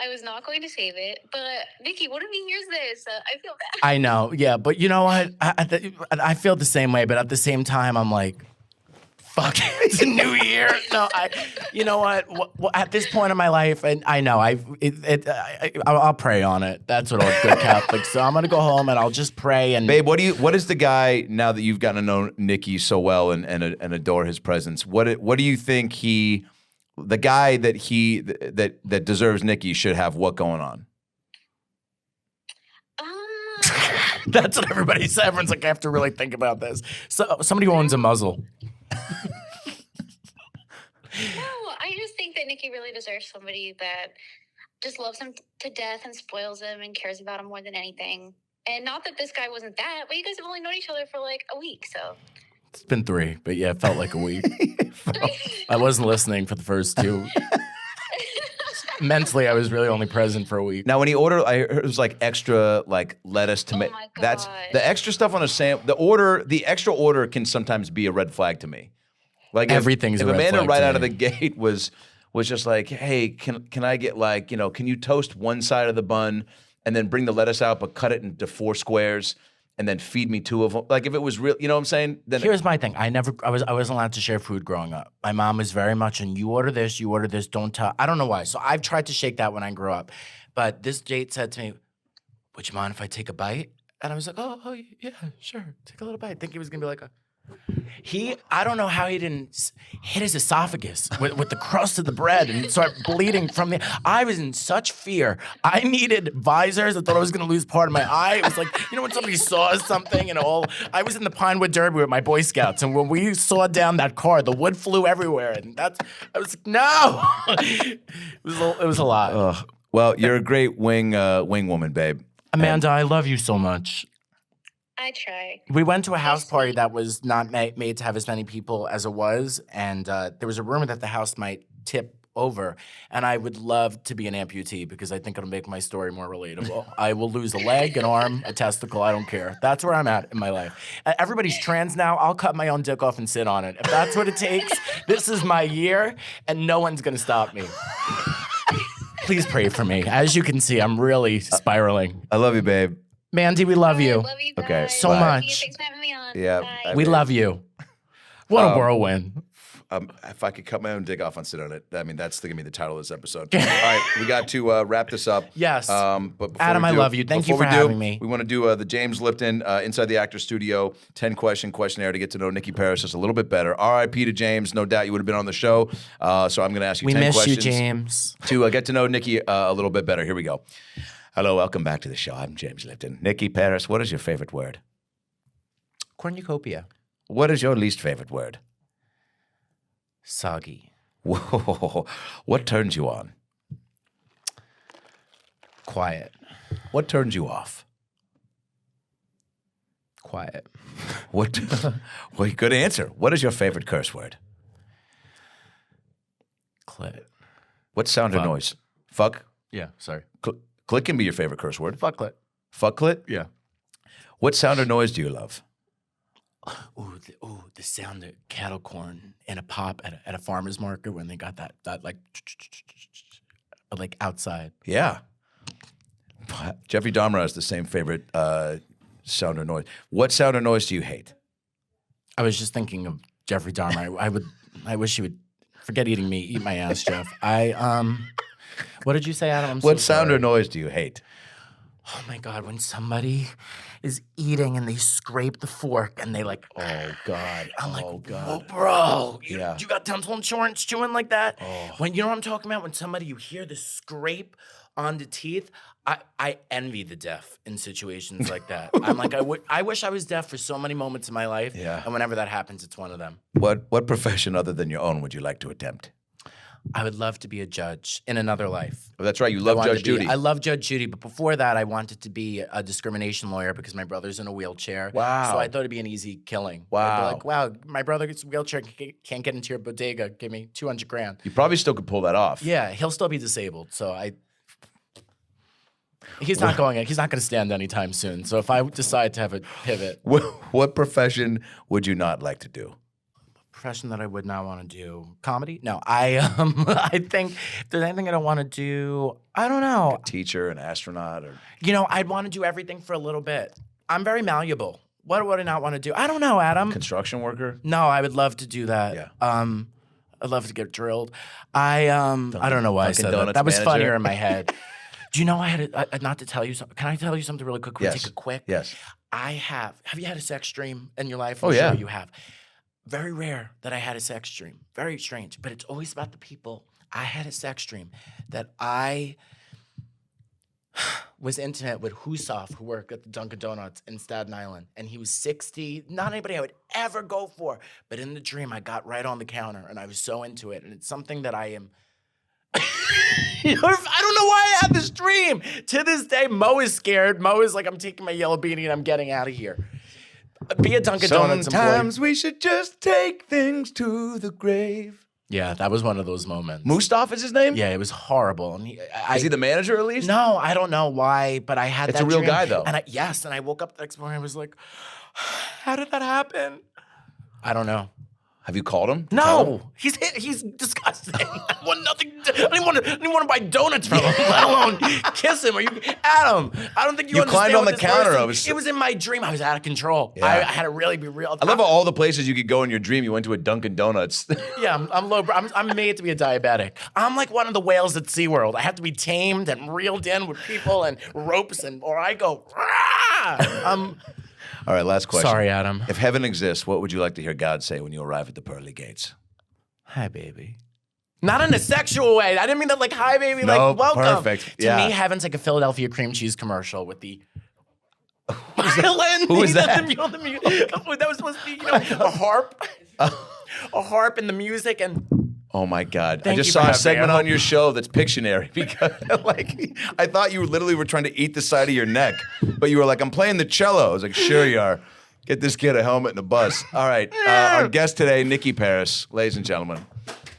[SPEAKER 3] I was not going to save it, but Nikki, what if he hears this? I feel bad.
[SPEAKER 1] I know, yeah, but you know what? I feel the same way, but at the same time, I'm like, fuck, it's a new year. No, you know what? At this point in my life, and I know, I'll pray on it. That's what all good Catholics. So I'm gonna go home and I'll just pray. And
[SPEAKER 4] babe, what is the guy now that you've gotten to know Nicky so well and adore his presence? What do you think the guy that deserves Nicky should have what going on?
[SPEAKER 1] That's what everybody said. Everyone's like, I have to really think about this. So somebody who owns a muzzle.
[SPEAKER 3] No, I just think that Nicky really deserves somebody that just loves him to death and spoils him and cares about him more than anything. And not that this guy wasn't that, but you guys have only known each other for like a week, so.
[SPEAKER 1] It's been 3, but yeah, it felt like a week. I wasn't listening for the first 2. Mentally, I was really only present for a week.
[SPEAKER 4] Now, when he ordered, I heard it was like extra, like lettuce, tomato.
[SPEAKER 3] Oh my God.
[SPEAKER 4] That's the extra stuff on a the extra order can sometimes be a red flag to me. Like
[SPEAKER 1] everything's
[SPEAKER 4] if
[SPEAKER 1] a red
[SPEAKER 4] Amanda
[SPEAKER 1] flag
[SPEAKER 4] right
[SPEAKER 1] to
[SPEAKER 4] out of
[SPEAKER 1] me.
[SPEAKER 4] the gate was just like, hey, can I get like, can you toast one side of the bun and then bring the lettuce out, but cut it into 4 squares? And then feed me 2 of them. Like if it was real, you know what I'm saying? Then
[SPEAKER 1] here's my thing. I wasn't allowed to share food growing up. My mom was very much in, you order this, don't tell. I don't know why. So I've tried to shake that when I grew up. But this date said to me, would you mind if I take a bite? And I was like, oh yeah, sure. Take a little bite. I think he was gonna be like I don't know how he didn't hit his esophagus with the crust of the bread and start bleeding from I was in such fear. I needed visors. I thought I was going to lose part of my eye. It was like, when somebody saw something and I was in the Pinewood Derby with my Boy Scouts, and when we sawed down that car, the wood flew everywhere. And I was like, no. It was a lot.
[SPEAKER 4] Well, you're a great wing woman, babe.
[SPEAKER 1] Amanda, I love you so much.
[SPEAKER 3] I try.
[SPEAKER 1] We went to a house party that was not made to have as many people as it was, and there was a rumor that the house might tip over, and I would love to be an amputee because I think it'll make my story more relatable. I will lose a leg, an arm, a testicle, I don't care. That's where I'm at in my life. Everybody's trans now. I'll cut my own dick off and sit on it. If that's what it takes, this is my year, and no one's going to stop me. Please pray for me. As you can see, I'm really spiraling.
[SPEAKER 4] I love you, babe.
[SPEAKER 1] Mandy, we love you.
[SPEAKER 3] I love you guys.
[SPEAKER 4] Okay,
[SPEAKER 1] so
[SPEAKER 4] bye.
[SPEAKER 1] much.
[SPEAKER 3] Thanks for having me on.
[SPEAKER 4] Yeah,
[SPEAKER 3] Bye.
[SPEAKER 1] We love you. What a whirlwind.
[SPEAKER 4] If I could cut my own dick off and sit on it, I mean, that's going to be the title of this episode. All right, we got to wrap this up.
[SPEAKER 1] Yes.
[SPEAKER 4] But before
[SPEAKER 1] Adam,
[SPEAKER 4] we
[SPEAKER 1] I
[SPEAKER 4] do,
[SPEAKER 1] love you. Thank you
[SPEAKER 4] before
[SPEAKER 1] for
[SPEAKER 4] we do,
[SPEAKER 1] having me.
[SPEAKER 4] We want to do the James Lipton Inside the Actor Studio 10-question questionnaire to get to know Nicky Paris just a little bit better. R.I.P. to James. No doubt you would have been on the show. So I'm going to ask you 10
[SPEAKER 1] miss
[SPEAKER 4] questions.
[SPEAKER 1] you, James.
[SPEAKER 4] To get to know Nicky a little bit better. Here we go. Hello, welcome back to the show. I'm James Lipton. Nicky Paris, what is your favorite word?
[SPEAKER 1] Cornucopia.
[SPEAKER 4] What is your least favorite word?
[SPEAKER 1] Soggy.
[SPEAKER 4] Whoa. What turns you on?
[SPEAKER 1] Quiet.
[SPEAKER 4] What turns you off?
[SPEAKER 1] Quiet.
[SPEAKER 4] What? Well, good answer. What is your favorite curse word?
[SPEAKER 1] Clit.
[SPEAKER 4] What sound or
[SPEAKER 1] Fuck.
[SPEAKER 4] noise? Fuck?
[SPEAKER 1] Yeah, sorry.
[SPEAKER 4] Clit can be your favorite curse word.
[SPEAKER 1] Fuck clit.
[SPEAKER 4] Fuck clit?
[SPEAKER 1] Yeah.
[SPEAKER 4] What sound or noise do you love?
[SPEAKER 1] The sound of cattle corn in a pop at a farmer's market when they got that like outside.
[SPEAKER 4] Yeah. Jeffrey Dahmer has the same favorite sound or noise. What sound or noise do you hate?
[SPEAKER 1] I was just thinking of Jeffrey Dahmer. I wish he would forget eating me, eat my ass, Jeff. What did you say, Adam? I'm so
[SPEAKER 4] What sound
[SPEAKER 1] sorry.
[SPEAKER 4] or noise do you hate?
[SPEAKER 1] Oh my God, when somebody is eating and they scrape the fork and they like, oh God. I'm like, whoa, bro, you got dental insurance chewing like that?
[SPEAKER 4] Oh.
[SPEAKER 1] When you know what I'm talking about? When you hear the scrape on the teeth, I envy the deaf in situations like that. I'm like, I wish I was deaf for so many moments in my life.
[SPEAKER 4] Yeah.
[SPEAKER 1] And whenever that happens, it's one of them.
[SPEAKER 4] What profession other than your own would you like to attempt?
[SPEAKER 1] I would love to be a judge in another life.
[SPEAKER 4] Oh, that's right. You love Judge Judy.
[SPEAKER 1] I love Judge Judy, but before that, I wanted to be a discrimination lawyer because my brother's in a wheelchair.
[SPEAKER 4] Wow.
[SPEAKER 1] So I thought it'd be an easy killing.
[SPEAKER 4] Wow.
[SPEAKER 1] I'd be like, wow, my brother gets a wheelchair, can't get into your bodega. Give me $200,000.
[SPEAKER 4] You probably still could pull that off.
[SPEAKER 1] Yeah, he'll still be disabled. So he's not going to stand anytime soon. So if I decide to have a pivot.
[SPEAKER 4] What profession would you not like to do?
[SPEAKER 1] Profession that I would not want to do. Comedy? No, I think if there's anything I don't want to do, I don't know.
[SPEAKER 4] Like a teacher, an astronaut, or
[SPEAKER 1] I'd want to do everything for a little bit. I'm very malleable. What would I not want to do? I don't know, Adam.
[SPEAKER 4] construction worker?
[SPEAKER 1] No, I would love to do that.
[SPEAKER 4] Yeah.
[SPEAKER 1] I'd love to get drilled. I don't know why I said that. That was
[SPEAKER 4] manager.
[SPEAKER 1] funnier in my head. Do you know I had not to tell you something? Can I tell you something really quick?
[SPEAKER 4] Yes.
[SPEAKER 1] Take a quick.
[SPEAKER 4] Yes.
[SPEAKER 1] Have you had a sex dream in your life?
[SPEAKER 4] Oh, yeah.
[SPEAKER 1] Sure you have. Very rare that I had a sex dream. Very strange, but it's always about the people. I had a sex dream that I was intimate with Hussoff, who worked at the Dunkin' Donuts in Staten Island, and he was 60. Not anybody I would ever go for, but in the dream, I got right on the counter, and I was so into it, and it's something that I am. I don't know why I had this dream. To this day, Mo is scared. Mo is like, I'm taking my yellow beanie and I'm getting out of here. Be a Dunkin' Donuts employee.
[SPEAKER 4] Sometimes we should just take things to the grave.
[SPEAKER 1] Yeah, that was one of those moments.
[SPEAKER 4] Mustaf is his name?
[SPEAKER 1] Yeah, it was horrible. And
[SPEAKER 4] Is he the manager at least?
[SPEAKER 1] No, I don't know why, but I had
[SPEAKER 4] It's
[SPEAKER 1] that
[SPEAKER 4] a real
[SPEAKER 1] dream.
[SPEAKER 4] guy, though.
[SPEAKER 1] And I woke up the next morning and was like, how did that happen? I don't know.
[SPEAKER 4] Have you called him? Tell him?
[SPEAKER 1] No, he's disgusting. I want nothing. I didn't want to buy donuts from him, let alone kiss him. Adam? I don't think you understand.
[SPEAKER 4] climbed on
[SPEAKER 1] what
[SPEAKER 4] the
[SPEAKER 1] this
[SPEAKER 4] counter.
[SPEAKER 1] It was in my dream. I was out of control.
[SPEAKER 4] Yeah.
[SPEAKER 1] I had to really be real.
[SPEAKER 4] I love all the places you could go in your dream. You went to a Dunkin' Donuts.
[SPEAKER 1] Yeah, I'm low. I'm made to be a diabetic. I'm like one of the whales at SeaWorld. I have to be tamed and reeled in with people and ropes, or I go. Rah!
[SPEAKER 4] All right, last question.
[SPEAKER 1] Sorry, Adam.
[SPEAKER 4] If heaven exists, what would you like to hear God say when you arrive at the pearly gates?
[SPEAKER 1] Hi, baby. Not in a sexual way. I didn't mean that like, hi, baby,
[SPEAKER 4] No,
[SPEAKER 1] like, welcome.
[SPEAKER 4] perfect.
[SPEAKER 1] To
[SPEAKER 4] Yeah.
[SPEAKER 1] me, heaven's like a Philadelphia cream cheese commercial with the violin.
[SPEAKER 4] Who is that?
[SPEAKER 1] That was supposed to be, a harp. A harp and the music and...
[SPEAKER 4] Oh my God!
[SPEAKER 1] Thank
[SPEAKER 4] I just
[SPEAKER 1] you
[SPEAKER 4] saw
[SPEAKER 1] for
[SPEAKER 4] a
[SPEAKER 1] having
[SPEAKER 4] segment
[SPEAKER 1] me.
[SPEAKER 4] on your show that's Pictionary because, I thought you literally were trying to eat the side of your neck, but you were like, "I'm playing the cello." I was like, "Sure you are." Get this kid a helmet and a bus. All right, our guest today, Nicky Paris, ladies and gentlemen,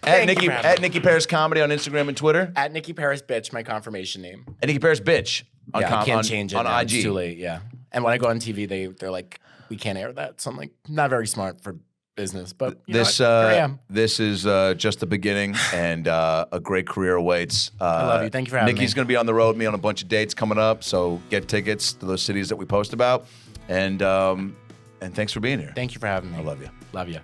[SPEAKER 4] at Nicky Paris Comedy on Instagram and Twitter.
[SPEAKER 1] At Nicky Paris Bitch, my confirmation name.
[SPEAKER 4] At Nicky Paris Bitch. On
[SPEAKER 1] I can't change it
[SPEAKER 4] on
[SPEAKER 1] now.
[SPEAKER 4] IG.
[SPEAKER 1] It's too late. Yeah, and when I go on TV, they're like, "We can't air that." So I'm like, not very smart for business, but here I am.
[SPEAKER 4] This is just the beginning, and a great career awaits.
[SPEAKER 1] I love you. Thank you for having
[SPEAKER 4] Nicky's
[SPEAKER 1] me.
[SPEAKER 4] going to be on the road with me on a bunch of dates coming up, so get tickets to those cities that we post about, and thanks for being here.
[SPEAKER 1] Thank you for having me.
[SPEAKER 4] I love you.
[SPEAKER 1] Love you.